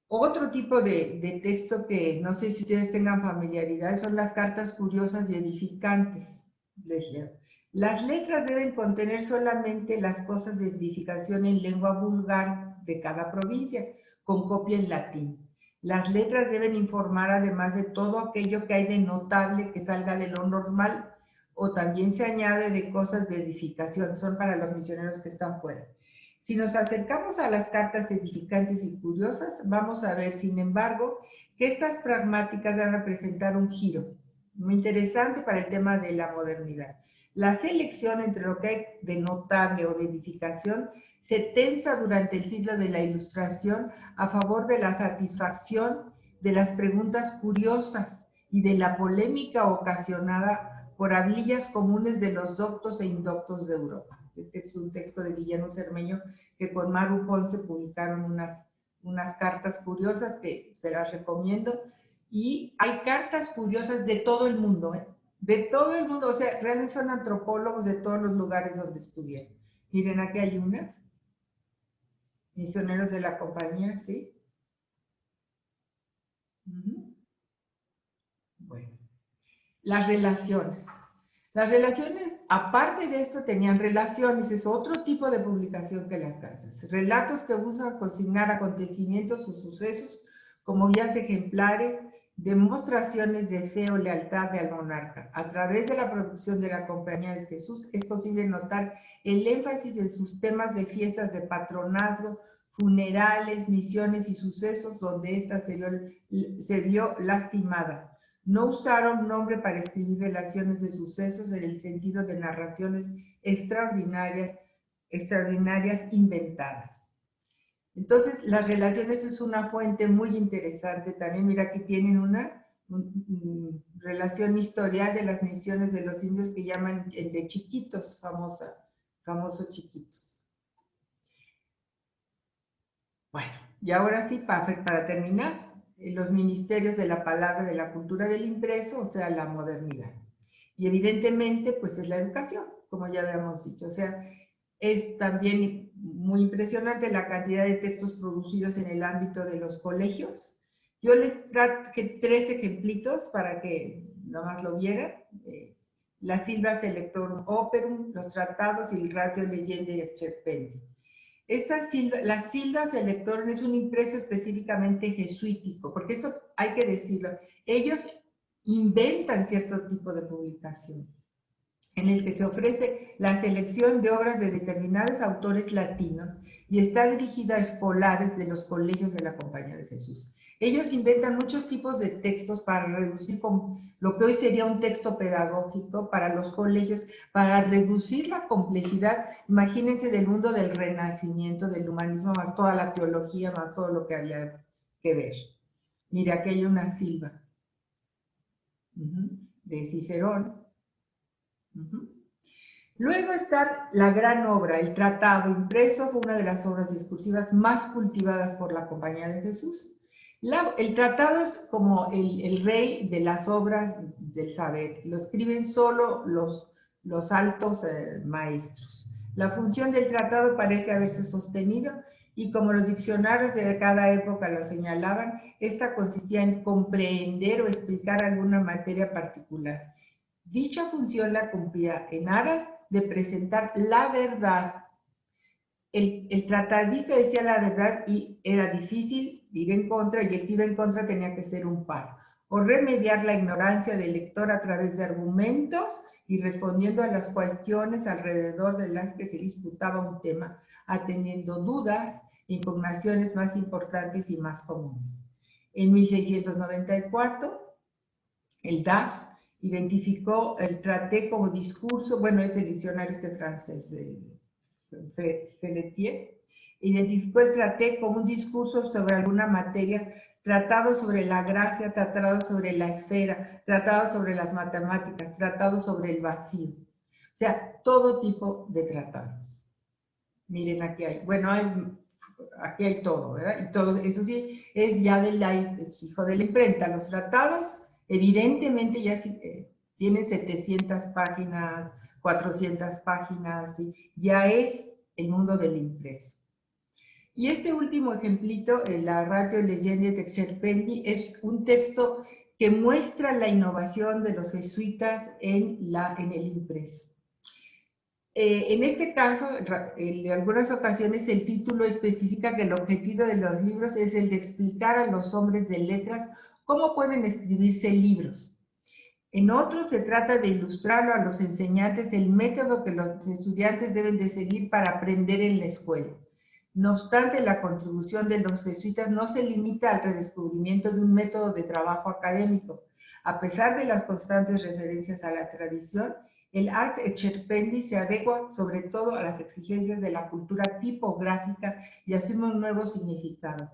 [SPEAKER 3] Otro tipo de texto que no sé si ustedes tengan familiaridad son las cartas curiosas y edificantes. Les leo. Las letras deben contener solamente las cosas de edificación en lengua vulgar de cada provincia, con copia en latín. Las letras deben informar además de todo aquello que hay de notable que salga de lo normal, o también se añade de cosas de edificación, son para los misioneros que están fuera. Si nos acercamos a las cartas edificantes y curiosas, vamos a ver, sin embargo, que estas pragmáticas van a presentar un giro muy interesante para el tema de la modernidad. La selección entre lo que hay de notable o de edificación se tensa durante el siglo de la Ilustración a favor de la satisfacción de las preguntas curiosas y de la polémica ocasionada por hablillas comunes de los doctos e indoctos de Europa. Este es un texto de Guillermo Cermeño que con Maru Ponce publicaron unas cartas curiosas que se las recomiendo. Y hay cartas curiosas de todo el mundo, ¿eh? De todo el mundo, o sea, realmente son antropólogos de todos los lugares donde estuvieron. Miren, aquí hay unas. Misioneros de la compañía, ¿sí? Bueno, las relaciones. Las relaciones, aparte de esto, tenían relaciones, es otro tipo de publicación que las cartas. Relatos que buscan consignar acontecimientos o sucesos como guías ejemplares, demostraciones de fe o lealtad al monarca. A través de la producción de la Compañía de Jesús es posible notar el énfasis en sus temas de fiestas de patronazgo, funerales, misiones y sucesos donde ésta se vio lastimada. No usaron nombre para escribir relaciones de sucesos en el sentido de narraciones extraordinarias inventadas. Entonces, las relaciones es una fuente muy interesante. También, mira, aquí tienen una relación historial de las misiones de los indios que llaman de Chiquitos, famoso Chiquitos. Bueno, y ahora sí, para terminar, los ministerios de la palabra, de la cultura del impreso, o sea, la modernidad. Y evidentemente, pues es la educación, como ya habíamos dicho. O sea, es también muy impresionante la cantidad de textos producidos en el ámbito de los colegios. Yo les traje 3 ejemplitos para que nada más lo vieran. Las Silvas Electorum Operum, los tratados y el Ratio Legendae Excerpendi. Las Silvas Electorum es un impreso específicamente jesuítico, porque esto hay que decirlo. Ellos inventan cierto tipo de publicaciones en el que se ofrece la selección de obras de determinados autores latinos y está dirigida a escolares de los colegios de la Compañía de Jesús. Ellos inventan muchos tipos de textos para reducir lo que hoy sería un texto pedagógico para los colegios, para reducir la complejidad, imagínense, del mundo del Renacimiento, del humanismo, más toda la teología, más todo lo que había que ver. Mira, aquí hay una Silva de Cicerón. Luego está la gran obra, el Tratado impreso, fue una de las obras discursivas más cultivadas por la Compañía de Jesús. El Tratado es como el rey de las obras del saber, lo escriben solo los altos maestros. La función del Tratado parece haberse sostenido y como los diccionarios de cada época lo señalaban, esta consistía en comprender o explicar alguna materia particular. Dicha función la cumplía en aras de presentar la verdad el tratadista decía la verdad y era difícil ir en contra, y el que iba en contra tenía que ser un par. O remediar la ignorancia del lector a través de argumentos y respondiendo a las cuestiones alrededor de las que se disputaba un tema, atendiendo dudas, impugnaciones más importantes y más comunes. En 1694, el DAF identificó el traté como discurso, bueno, es el diccionario francés, Pelletier, identificó el traté como un discurso sobre alguna materia, tratado sobre la gracia, tratado sobre la esfera, tratado sobre las matemáticas, tratado sobre el vacío. O sea, todo tipo de tratados. Miren, aquí hay, bueno, aquí hay todo, ¿verdad? Y todo, eso sí, es ya es hijo de la imprenta. Los tratados, evidentemente, ya tienen 700 páginas, 400 páginas, ¿sí? Ya es el mundo del impreso. Y este último ejemplito, la Ratio Legendi de Scherpendy, es un texto que muestra la innovación de los jesuitas en el impreso. En este caso, en algunas ocasiones el título especifica que el objetivo de los libros es el de explicar a los hombres de letras cómo pueden escribirse libros. En otros se trata de ilustrarlo a los enseñantes el método que los estudiantes deben de seguir para aprender en la escuela. No obstante, la contribución de los jesuitas no se limita al redescubrimiento de un método de trabajo académico. A pesar de las constantes referencias a la tradición, el Ars et Scherpendi se adecua sobre todo a las exigencias de la cultura tipográfica y asume un nuevo significado.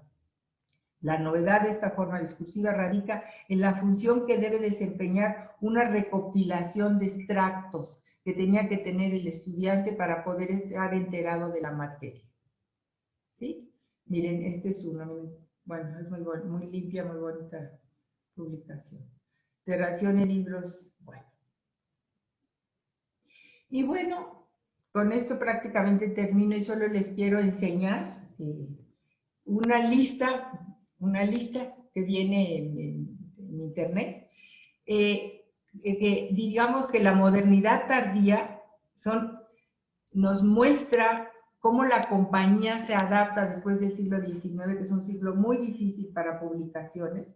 [SPEAKER 3] La novedad de esta forma discursiva radica en la función que debe desempeñar una recopilación de extractos que tenía que tener el estudiante para poder estar enterado de la materia. ¿Sí? Miren, este es uno, bueno, es muy limpia, muy bonita publicación. Interacción en libros, bueno. Y bueno, con esto prácticamente termino y solo les quiero enseñar una lista que viene en internet, digamos que la modernidad tardía nos muestra cómo la compañía se adapta después del siglo XIX, que es un siglo muy difícil para publicaciones,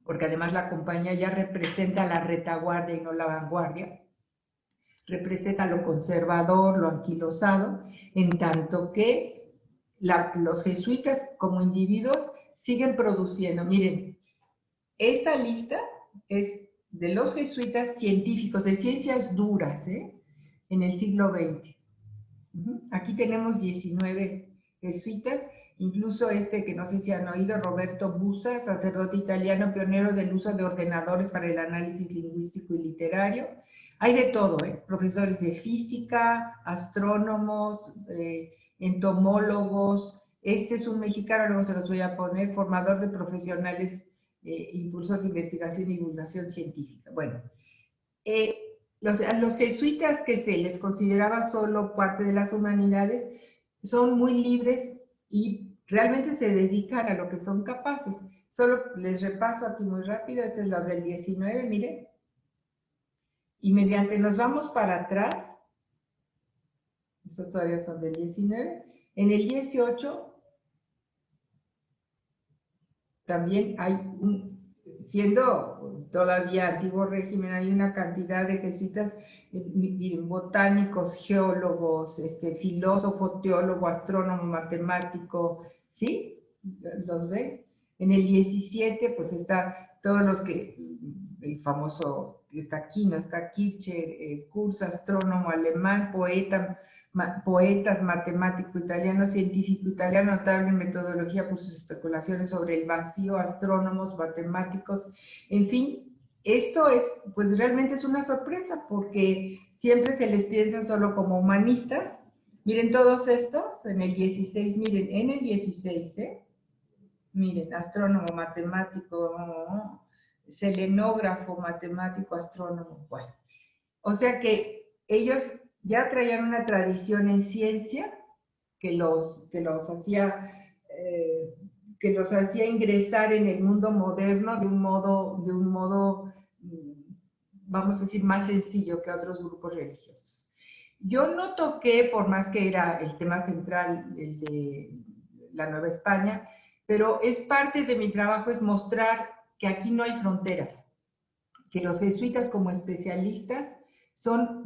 [SPEAKER 3] porque además la compañía ya representa la retaguardia y no la vanguardia, representa lo conservador, lo anquilosado, en tanto que los jesuitas como individuos siguen produciendo. Miren, esta lista es de los jesuitas científicos, de ciencias duras, en el siglo XX. Aquí tenemos 19 jesuitas, incluso que no sé si han oído, Roberto Busa, sacerdote italiano, pionero del uso de ordenadores para el análisis lingüístico y literario. Hay de todo, profesores de física, astrónomos, entomólogos. Este es un mexicano, luego se los voy a poner, formador de profesionales, impulsor de investigación y divulgación científica. Bueno, los jesuitas, que se les consideraba solo parte de las humanidades, son muy libres y realmente se dedican a lo que son capaces. Solo les repaso aquí muy rápido, este es los del 19, miren. Y mediante nos vamos para atrás, estos todavía son del 19, en el 18 también hay siendo todavía antiguo régimen, hay una cantidad de jesuitas, botánicos, geólogos, filósofo, teólogo, astrónomo, matemático, ¿sí? ¿Los ven? En el 17, pues está todos los que, el famoso, está aquí, ¿no? Está Kircher, Kurz, astrónomo alemán, poetas, matemático italiano, científico italiano, notable en metodología por sus especulaciones sobre el vacío, astrónomos, matemáticos, en fin, esto es, pues realmente es una sorpresa, porque siempre se les piensa solo como humanistas. Miren todos estos, en el 16, miren, en el 16, miren, astrónomo, matemático, selenógrafo, matemático, astrónomo, bueno. O sea que ellos ya traían una tradición en ciencia que los hacía ingresar en el mundo moderno de un modo, vamos a decir, más sencillo que otros grupos religiosos. Yo no toqué, por más que era el tema central, el de la Nueva España, pero es parte de mi trabajo es mostrar que aquí no hay fronteras, que los jesuitas como especialistas es un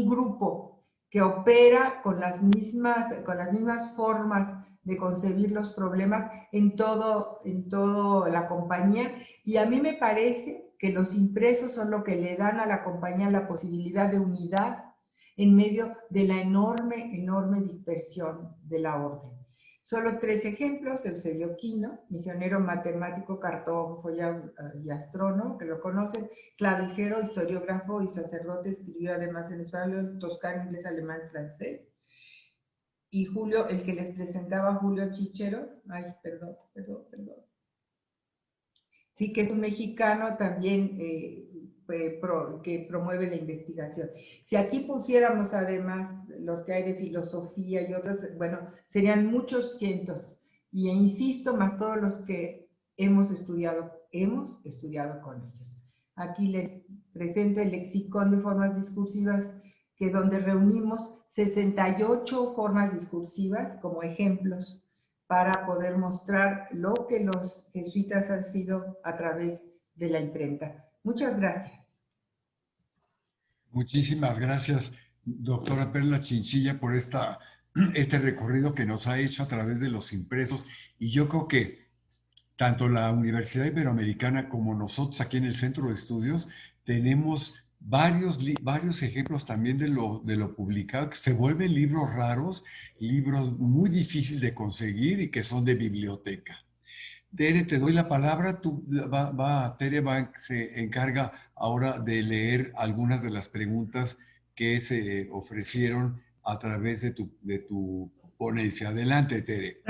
[SPEAKER 3] grupo que opera con las mismas formas de concebir los problemas en todo la compañía, y a mí me parece que los impresos son lo que le dan a la compañía la posibilidad de unidad en medio de la enorme dispersión de la orden. Solo 3 ejemplos: Eusebio Quino, misionero, matemático, cartógrafo y astrónomo, que lo conocen; clavijero, historiógrafo y sacerdote, escribió además en español, toscano, inglés, alemán, francés. Y Julio, el que les presentaba, Julio Chichero, sí, que es un mexicano también que promueve la investigación. Si aquí pusiéramos además los que hay de filosofía y otros, bueno, serían muchos cientos. Y insisto, más todos los que hemos estudiado con ellos. Aquí les presento el lexicón de formas discursivas, que donde reunimos 68 formas discursivas como ejemplos para poder mostrar lo que los jesuitas han sido a través de la imprenta. Muchas gracias.
[SPEAKER 2] Muchísimas gracias, doctora Perla Chinchilla, por este recorrido que nos ha hecho a través de los impresos. Y yo creo que tanto la Universidad Iberoamericana como nosotros aquí en el Centro de Estudios tenemos varios ejemplos también de lo publicado, que se vuelven libros raros, libros muy difíciles de conseguir y que son de biblioteca. Tere, te doy la palabra. Tere se encarga ahora de leer algunas de las preguntas que se ofrecieron a través de tu ponencia. Adelante, Tere.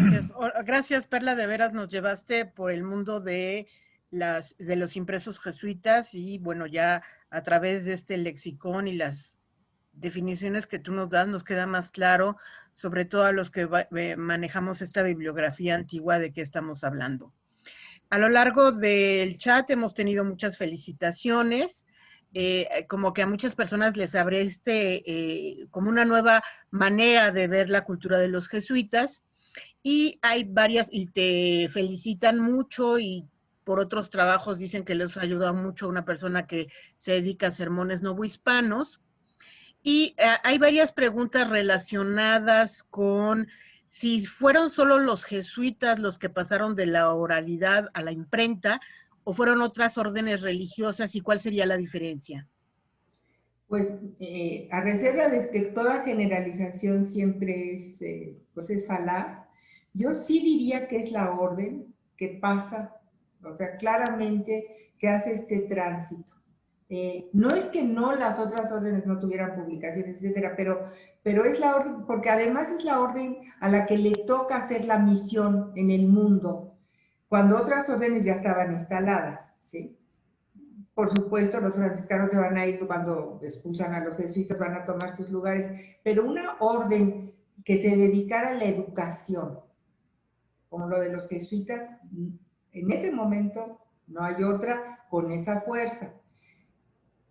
[SPEAKER 1] Gracias, Perla, de veras nos llevaste por el mundo de los impresos jesuitas, y bueno, ya a través de este lexicón y las definiciones que tú nos das, nos queda más claro, sobre todo a los que manejamos esta bibliografía antigua, de qué estamos hablando. A lo largo del chat hemos tenido muchas felicitaciones, como que a muchas personas les abre como una nueva manera de ver la cultura de los jesuitas, y hay varias, y te felicitan mucho, y por otros trabajos dicen que les ayuda mucho a una persona que se dedica a sermones novohispanos. Y hay varias preguntas relacionadas con si fueron solo los jesuitas los que pasaron de la oralidad a la imprenta, o fueron otras órdenes religiosas, y cuál sería la diferencia.
[SPEAKER 3] Pues a reserva de que toda generalización siempre es falaz, yo sí diría que es la orden que pasa, o sea, claramente que hace este tránsito. No es que no las otras órdenes no tuvieran publicaciones, etcétera, pero es la orden, porque además es la orden a la que le toca hacer la misión en el mundo, cuando otras órdenes ya estaban instaladas, ¿sí? Por supuesto, los franciscanos se van a ir cuando expulsan a los jesuitas, van a tomar sus lugares, pero una orden que se dedicara a la educación, como lo de los jesuitas, en ese momento no hay otra con esa fuerza.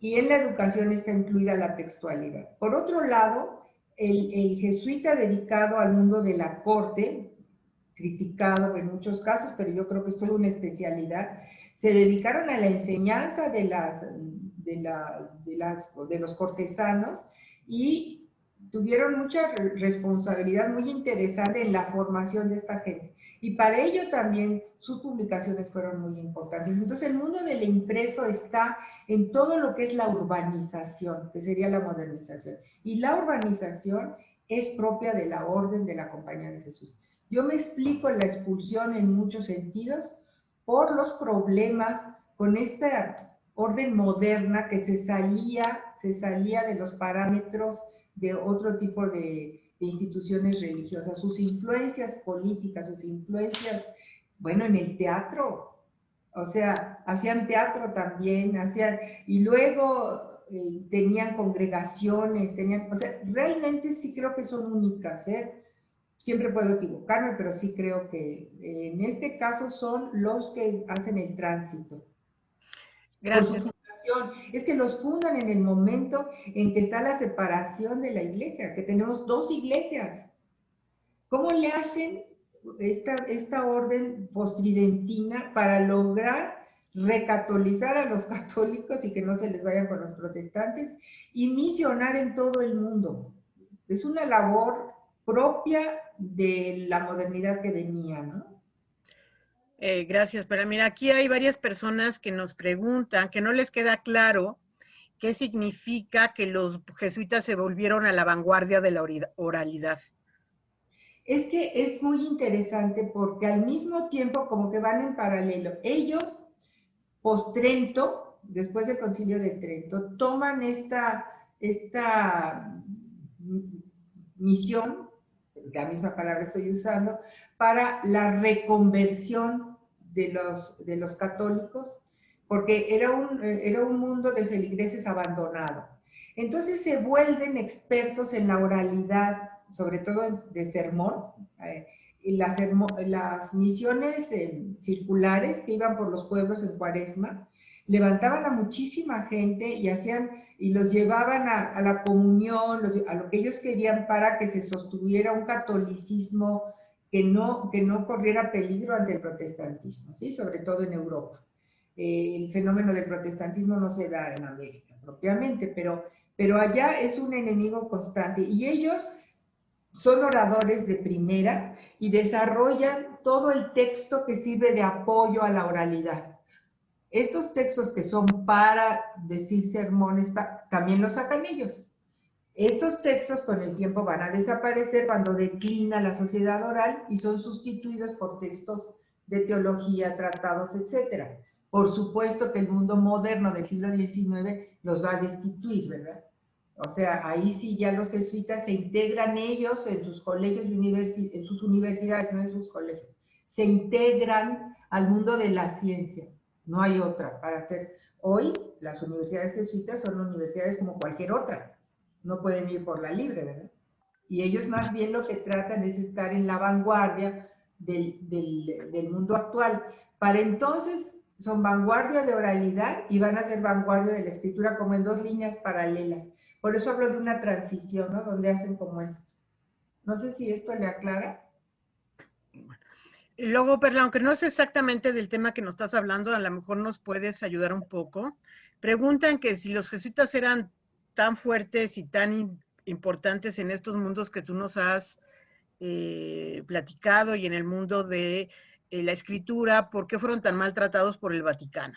[SPEAKER 3] Y en la educación está incluida la textualidad. Por otro lado, el jesuita dedicado al mundo de la corte, criticado en muchos casos, pero yo creo que esto es una especialidad, se dedicaron a la enseñanza de los cortesanos, y tuvieron mucha responsabilidad muy interesante en la formación de esta gente. Y para ello también sus publicaciones fueron muy importantes. Entonces el mundo del impreso está en todo lo que es la urbanización, que sería la modernización. Y la urbanización es propia de la orden de la Compañía de Jesús. Yo me explico la expulsión en muchos sentidos por los problemas con esta orden moderna que se salía de los parámetros de otro tipo de instituciones religiosas, sus influencias políticas, sus influencias, bueno, en el teatro, o sea, hacían teatro también, y luego tenían congregaciones, o sea, realmente sí creo que son únicas, Siempre puedo equivocarme, pero sí creo que en este caso son los que hacen el tránsito.
[SPEAKER 1] Gracias.
[SPEAKER 3] Por su Es que los fundan en el momento en que está la separación de la iglesia, que tenemos dos iglesias. ¿Cómo le hacen esta orden postridentina para lograr recatolizar a los católicos y que no se les vayan con los protestantes y misionar en todo el mundo? Es una labor propia de la modernidad que venía, ¿no?
[SPEAKER 1] Gracias, pero mira, aquí hay varias personas que nos preguntan que no les queda claro qué significa que los jesuitas se volvieron a la vanguardia de la oralidad.
[SPEAKER 3] Es que es muy interesante porque al mismo tiempo como que van en paralelo. Ellos, post-Trento, después del Concilio de Trento, toman esta misión, la misma palabra estoy usando, para la reconversión de los católicos, porque era un mundo de feligreses abandonado. Entonces se vuelven expertos en la oralidad, sobre todo de sermón, y las misiones circulares que iban por los pueblos en Cuaresma, levantaban a muchísima gente y los llevaban a la comunión, a lo que ellos querían para que se sostuviera un catolicismo que no corriera peligro ante el protestantismo, ¿sí? Sobre todo en Europa. El fenómeno del protestantismo no se da en América propiamente, pero allá es un enemigo constante y ellos son oradores de primera y desarrollan todo el texto que sirve de apoyo a la oralidad. Estos textos que son para decir sermones también los sacan ellos. Estos textos con el tiempo van a desaparecer cuando declina la sociedad oral y son sustituidos por textos de teología, tratados, etc. Por supuesto que el mundo moderno del siglo XIX los va a destituir, ¿verdad? O sea, ahí sí ya los jesuitas se integran ellos en sus colegios y en sus universidades, no en sus colegios. Se integran al mundo de la ciencia. No hay otra para hacer. Hoy las universidades jesuitas son universidades como cualquier otra. No pueden ir por la libre, ¿verdad? Y ellos más bien lo que tratan es estar en la vanguardia del mundo actual. Para entonces son vanguardia de oralidad y van a ser vanguardia de la escritura como en dos líneas paralelas. Por eso hablo de una transición, ¿no? Donde hacen como esto. No sé si esto le aclara.
[SPEAKER 1] Luego, Perla, aunque no es exactamente del tema que nos estás hablando, a lo mejor nos puedes ayudar un poco. Preguntan que si los jesuitas eran tan fuertes y tan importantes en estos mundos que tú nos has platicado y en el mundo de la escritura, ¿por qué fueron tan maltratados por el Vaticano?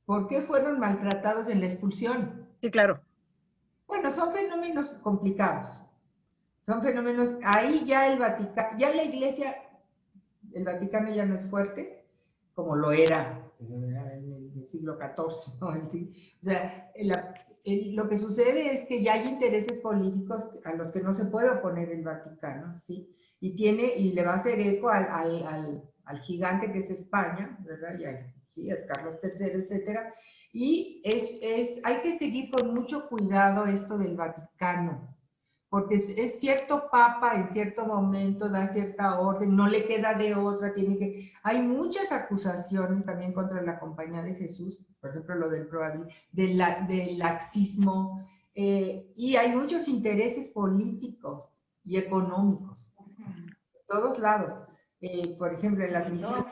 [SPEAKER 3] ¿Por qué fueron maltratados en la expulsión?
[SPEAKER 1] Sí, claro.
[SPEAKER 3] Bueno, son fenómenos complicados. Son fenómenos, ahí ya el Vaticano, ya la Iglesia, el Vaticano ya no es fuerte, como lo era en el siglo XIV, ¿no? O sea, lo que sucede es que ya hay intereses políticos a los que no se puede oponer el Vaticano, ¿sí? Y le va a hacer eco al gigante que es España, ¿verdad? Sí, es Carlos III, etcétera. Y hay que seguir con mucho cuidado esto del Vaticano, porque es cierto papa en cierto momento da cierta orden, no le queda de otra, hay muchas acusaciones también contra la Compañía de Jesús, por ejemplo lo del laxismo, y hay muchos intereses políticos y económicos, de todos lados. Por ejemplo, en las misiones,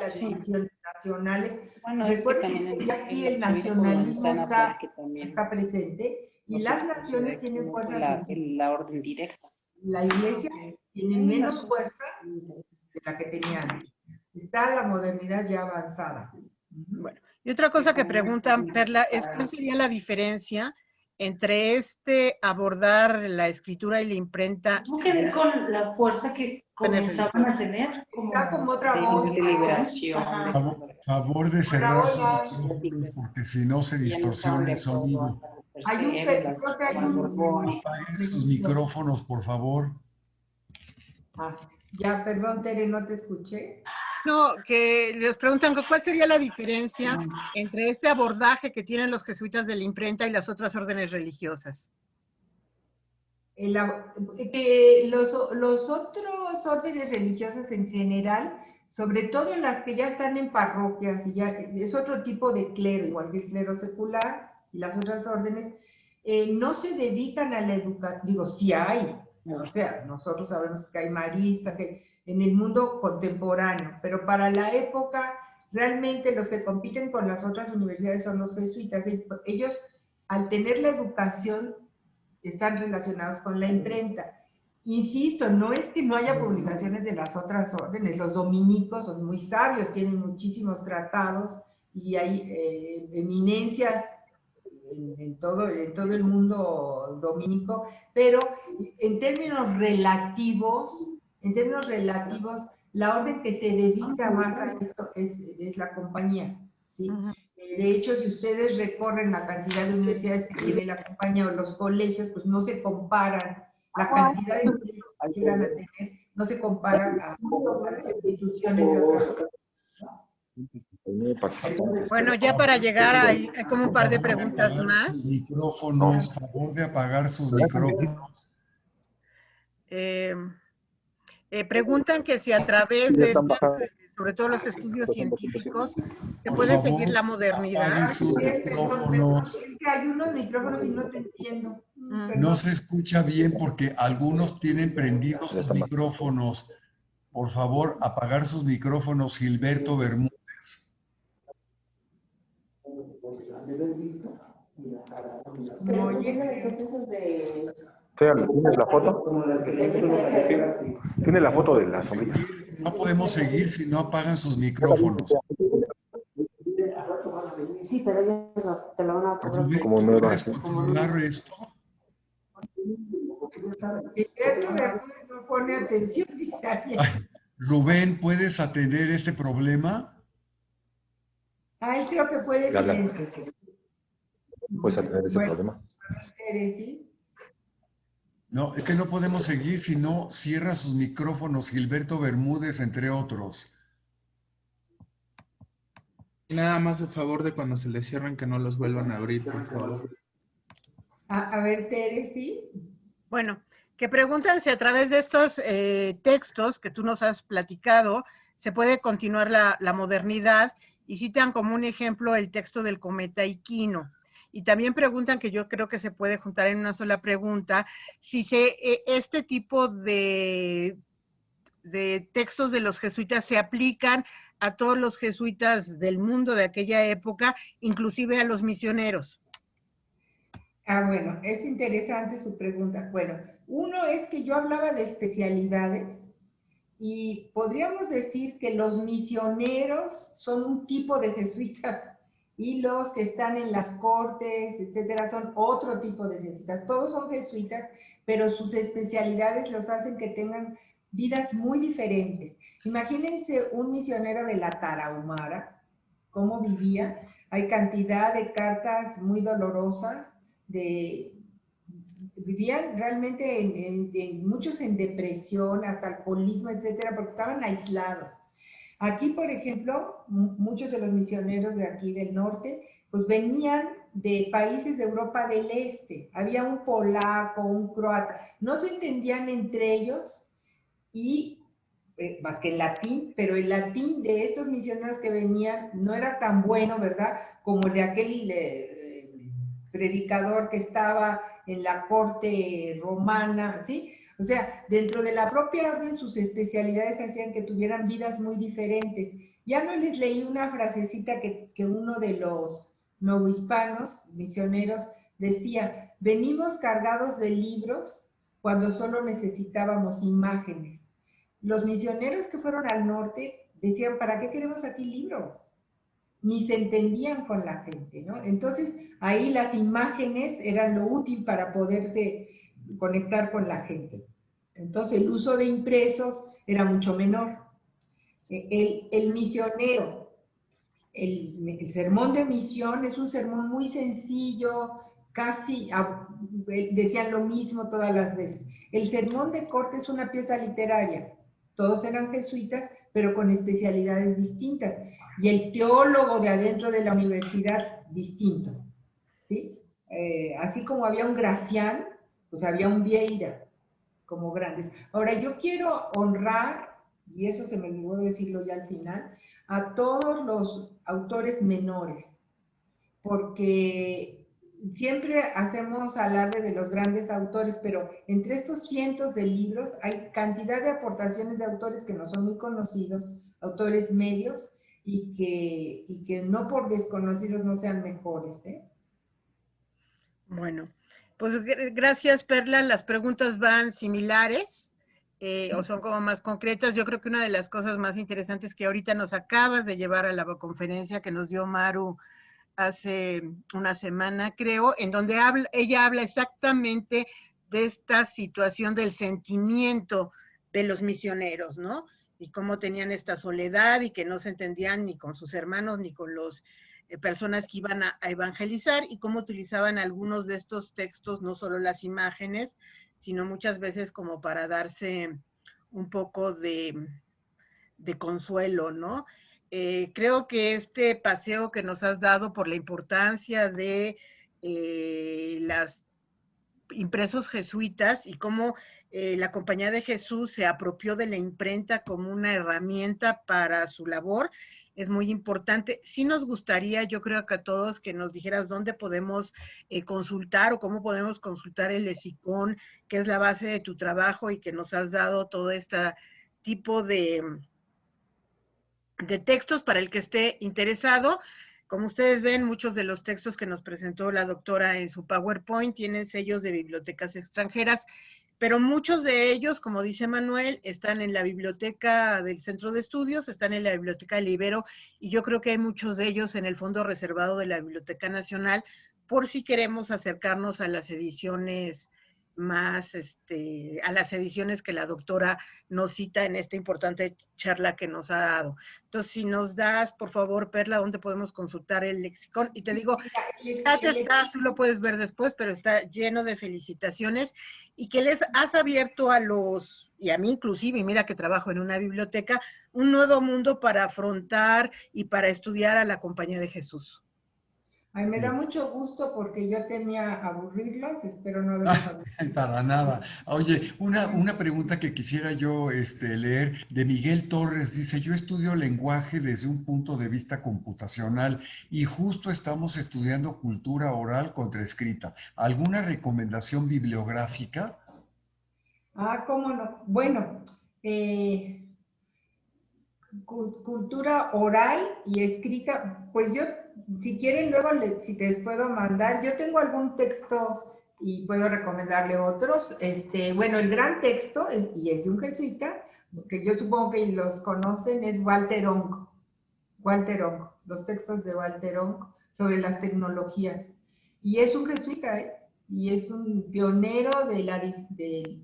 [SPEAKER 3] las misiones nacionales,
[SPEAKER 4] bueno,
[SPEAKER 3] recuerden que aquí el nacionalismo está presente. Y las naciones tienen fuerza
[SPEAKER 4] la orden directa.
[SPEAKER 3] La Iglesia tiene menos fuerza de la que tenía antes. Está la modernidad ya avanzada.
[SPEAKER 1] Bueno, y otra cosa que preguntan, Perla, es ¿cuál sería la diferencia entre abordar la escritura y la imprenta?
[SPEAKER 5] ¿Tuvo que ver con la fuerza que comenzaban a tener?
[SPEAKER 3] Está como otra voz.
[SPEAKER 4] De liberación.
[SPEAKER 2] Favor de cerrar sus micrófonos porque si no se distorsiona el sonido.
[SPEAKER 3] Creo que hay
[SPEAKER 2] Apaguen sus micrófonos, por favor.
[SPEAKER 3] Ya, perdón, Tere, no te escuché.
[SPEAKER 1] No, que les preguntan cuál sería la diferencia entre este abordaje que tienen los jesuitas de la imprenta y las otras órdenes religiosas.
[SPEAKER 3] Los otros órdenes religiosas en general sobre todo las que ya están en parroquias, y ya es otro tipo de clero, igual que el clero secular y las otras órdenes, no se dedican a la educación, digo, sí hay, o sea, nosotros sabemos que hay maristas que en el mundo contemporáneo, pero para la época, realmente los que compiten con las otras universidades son los jesuitas. Ellos, al tener la educación, están relacionados con la imprenta. Insisto, no es que no haya publicaciones de las otras órdenes, los dominicos son muy sabios, tienen muchísimos tratados y hay eminencias en todo el mundo dominico, pero en términos relativos, la orden que se dedica más a esto es la compañía, ¿sí? De hecho, si ustedes recorren la cantidad de universidades que tiene la compañía o los colegios, pues no se comparan, la cantidad de estudios que llegan a tener no se compara a las instituciones de otras.
[SPEAKER 1] Bueno, ya para llegar hay como un par de preguntas más.
[SPEAKER 2] Sus micrófonos, favor de apagar sus micrófonos.
[SPEAKER 1] Preguntan que si a través de estos, sobre todo los estudios científicos, se puede seguir la modernidad.
[SPEAKER 2] Apaguen sus micrófonos.
[SPEAKER 3] Es que hay unos micrófonos y no te entiendo.
[SPEAKER 2] No se escucha bien porque algunos tienen prendidos sus micrófonos. Por favor, apagar sus micrófonos, Gilberto Bermúdez.
[SPEAKER 6] ¿Tienes la foto? ¿Tiene la foto de la sombrilla?
[SPEAKER 2] No podemos seguir si no apagan sus micrófonos.
[SPEAKER 7] Sí, pero ellos te lo van a cobrar.
[SPEAKER 2] ¿Cómo no ¿puedes controlar esto?
[SPEAKER 3] Gilberto no pone atención, dice alguien.
[SPEAKER 2] Rubén, ¿puedes atender este problema?
[SPEAKER 3] Él creo que puede silenciar.
[SPEAKER 6] ¿Puedes atender ese problema?
[SPEAKER 3] ¿Sí?
[SPEAKER 2] No, es que no podemos seguir si no cierra sus micrófonos, Gilberto Bermúdez, entre otros.
[SPEAKER 8] Y nada más a favor de cuando se les cierren que no los vuelvan a abrir, por favor.
[SPEAKER 3] A ver, Tere, ¿sí?
[SPEAKER 1] Bueno, que preguntan si a través de estos textos que tú nos has platicado se puede continuar la modernidad y citan como un ejemplo el texto del cometa Iquino. Y también preguntan, que yo creo que se puede juntar en una sola pregunta, si este tipo de textos de los jesuitas se aplican a todos los jesuitas del mundo de aquella época, inclusive a los misioneros.
[SPEAKER 3] Bueno, es interesante su pregunta. Bueno, uno es que yo hablaba de especialidades y podríamos decir que los misioneros son un tipo de jesuitas y los que están en las cortes, etcétera, son otro tipo de jesuitas. Todos son jesuitas, pero sus especialidades los hacen que tengan vidas muy diferentes. Imagínense un misionero de la Tarahumara, cómo vivía. Hay cantidad de cartas muy dolorosas, vivían realmente muchos en depresión, hasta alcoholismo, etcétera, porque estaban aislados. Aquí, por ejemplo, muchos de los misioneros de aquí del norte, pues venían de países de Europa del Este. Había un polaco, un croata, no se entendían entre ellos y más que el latín, pero el latín de estos misioneros que venían no era tan bueno, ¿verdad? Como el de aquel predicador que estaba en la corte romana, ¿sí? O sea, dentro de la propia orden sus especialidades hacían que tuvieran vidas muy diferentes. Ya no les leí una frasecita que uno de los novohispanos, misioneros, decía: venimos cargados de libros cuando solo necesitábamos imágenes. Los misioneros que fueron al norte decían: ¿para qué queremos aquí libros? Ni se entendían con la gente, ¿no? Entonces, ahí las imágenes eran lo útil para poderse conectar con la gente. Entonces, el uso de impresos era mucho menor. El misionero, el sermón de misión es un sermón muy sencillo, casi decían lo mismo todas las veces. El sermón de corte es una pieza literaria. Todos eran jesuitas, pero con especialidades distintas. Y el teólogo de adentro de la universidad, distinto, ¿sí? Así como había un Gracián, pues había un Vieira, como grandes. Ahora, yo quiero honrar y eso se me olvidó decirlo ya al final, a todos los autores menores, porque siempre hacemos alarde de los grandes autores, pero entre estos cientos de libros hay cantidad de aportaciones de autores que no son muy conocidos, autores medios, y que no por desconocidos no sean mejores, ¿eh?
[SPEAKER 1] Bueno, pues gracias, Perla. Las preguntas van similares o son como más concretas. Yo creo que una de las cosas más interesantes que ahorita nos acabas de llevar a la conferencia que nos dio Maru hace una semana, creo, en donde ella habla exactamente de esta situación del sentimiento de los misioneros, ¿no? Y cómo tenían esta soledad y que no se entendían ni con sus hermanos ni con los personas que iban a evangelizar y cómo utilizaban algunos de estos textos, no solo las imágenes, sino muchas veces como para darse un poco de consuelo, ¿no? Creo que este paseo que nos has dado por la importancia de las impresos jesuitas y cómo la Compañía de Jesús se apropió de la imprenta como una herramienta para su labor, es muy importante. Sí nos gustaría, yo creo que a todos, que nos dijeras dónde podemos consultar o cómo podemos consultar el lexicon, que es la base de tu trabajo y que nos has dado todo este tipo de textos para el que esté interesado. Como ustedes ven, muchos de los textos que nos presentó la doctora en su PowerPoint tienen sellos de bibliotecas extranjeras, pero muchos de ellos, como dice Manuel, están en la biblioteca del Centro de Estudios, están en la biblioteca del Ibero, y yo creo que hay muchos de ellos en el fondo reservado de la Biblioteca Nacional, por si queremos acercarnos a las ediciones más, a las ediciones que la doctora nos cita en esta importante charla que nos ha dado. Entonces, si nos das, por favor, Perla, ¿dónde podemos consultar el lexicon? Y te digo, tú lo puedes ver después, pero está lleno de felicitaciones y que les has abierto a los, y a mí inclusive, y mira que trabajo en una biblioteca, un nuevo mundo para afrontar y para estudiar a la Compañía de Jesús.
[SPEAKER 3] Ay, me da mucho gusto porque yo temía aburrirlos, espero no haberlos aburrido.
[SPEAKER 2] Para nada. Oye, una pregunta que quisiera yo leer de Miguel Torres. Dice, yo estudio lenguaje desde un punto de vista computacional y justo estamos estudiando cultura oral contra escrita. ¿Alguna recomendación bibliográfica?
[SPEAKER 3] Ah, ¿cómo no? Bueno, cultura oral y escrita, pues yo, si quieren luego, si te les puedo mandar, yo tengo algún texto y puedo recomendarle otros. Bueno, el gran texto, y es de un jesuita, que yo supongo que los conocen, es Walter Ong. Walter Ong, los textos de Walter Ong sobre las tecnologías. Y es un jesuita, y es un pionero de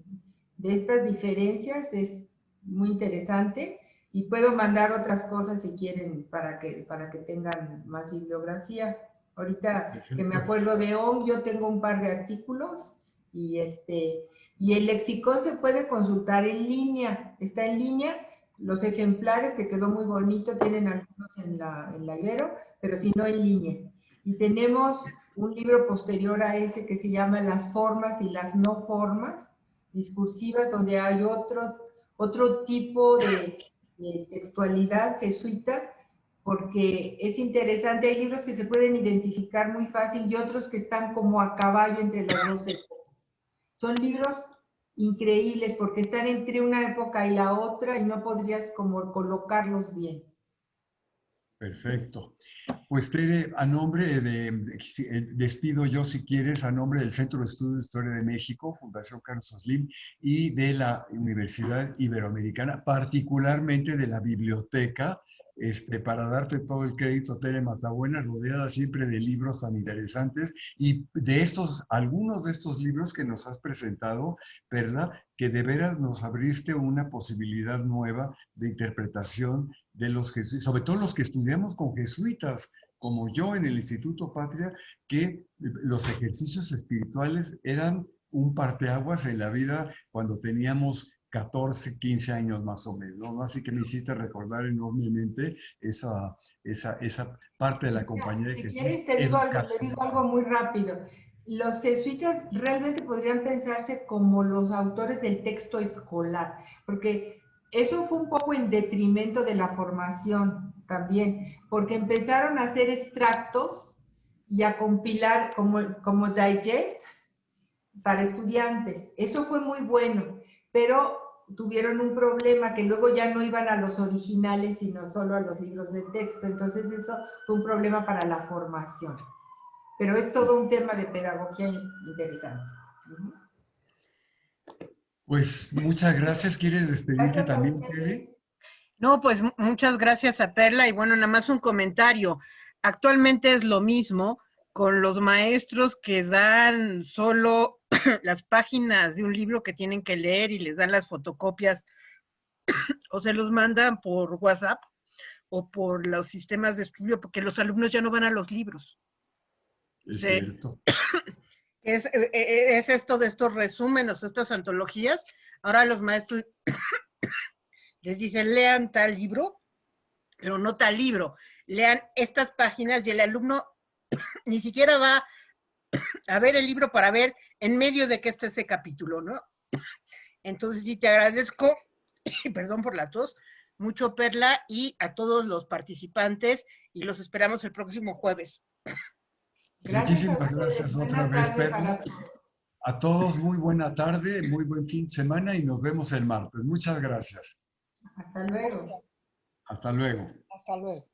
[SPEAKER 3] estas diferencias, es muy interesante. Y puedo mandar otras cosas si quieren para que tengan más bibliografía. Ahorita Perfecto. Que me acuerdo de OM, yo tengo un par de artículos y el lexicon se puede consultar en línea. Está en línea. Los ejemplares, que quedó muy bonito, tienen algunos en la Ibero, pero si no en línea. Y tenemos un libro posterior a ese que se llama Las formas y las no formas discursivas, donde hay otro tipo de textualidad jesuita, porque es interesante. Hay libros que se pueden identificar muy fácil y otros que están como a caballo entre las dos épocas. Son libros increíbles porque están entre una época y la otra y no podrías como colocarlos bien.
[SPEAKER 2] Perfecto. Pues Tere, a nombre despido yo, si quieres, a nombre del Centro de Estudios de Historia de México, Fundación Carlos Slim, y de la Universidad Iberoamericana, particularmente de la biblioteca, para darte todo el crédito, Tere Matabuena, rodeada siempre de libros tan interesantes, y de algunos de estos libros que nos has presentado, ¿verdad? Que de veras nos abriste una posibilidad nueva de interpretación de los jesuitas, sobre todo los que estudiamos con jesuitas, como yo en el Instituto Patria, que los ejercicios espirituales eran un parteaguas en la vida cuando teníamos 14, 15 años más o menos, ¿no? Así que me hiciste recordar enormemente esa parte de la Compañía de Jesús.
[SPEAKER 3] Si quieres te digo algo muy rápido. Los jesuitas realmente podrían pensarse como los autores del texto escolar, porque eso fue un poco en detrimento de la formación también, porque empezaron a hacer extractos y a compilar como digest para estudiantes. Eso fue muy bueno, pero tuvieron un problema que luego ya no iban a los originales, sino solo a los libros de texto. Entonces eso fue un problema para la formación. Pero es todo un tema de pedagogía interesante.
[SPEAKER 2] Pues muchas gracias. ¿Quieres despedirte también, Tere?
[SPEAKER 1] No, pues muchas gracias a Perla y bueno, nada más un comentario. Actualmente es lo mismo con los maestros que dan solo las páginas de un libro que tienen que leer y les dan las fotocopias o se los mandan por WhatsApp o por los sistemas de estudio porque los alumnos ya no van a los libros.
[SPEAKER 2] Es cierto.
[SPEAKER 1] Es esto de estos resúmenes, estas antologías. Ahora los maestros les dicen, lean tal libro, pero no tal libro. Lean estas páginas y el alumno ni siquiera va a ver el libro para ver en medio de qué está ese capítulo, ¿no? Entonces sí te agradezco, perdón por la tos, mucho Perla y a todos los participantes y los esperamos el próximo jueves.
[SPEAKER 2] Muchísimas gracias otra vez, Perla. A todos muy buena tarde, muy buen fin de semana y nos vemos el martes. Muchas gracias.
[SPEAKER 3] Hasta luego.
[SPEAKER 2] Hasta luego.
[SPEAKER 1] Hasta luego.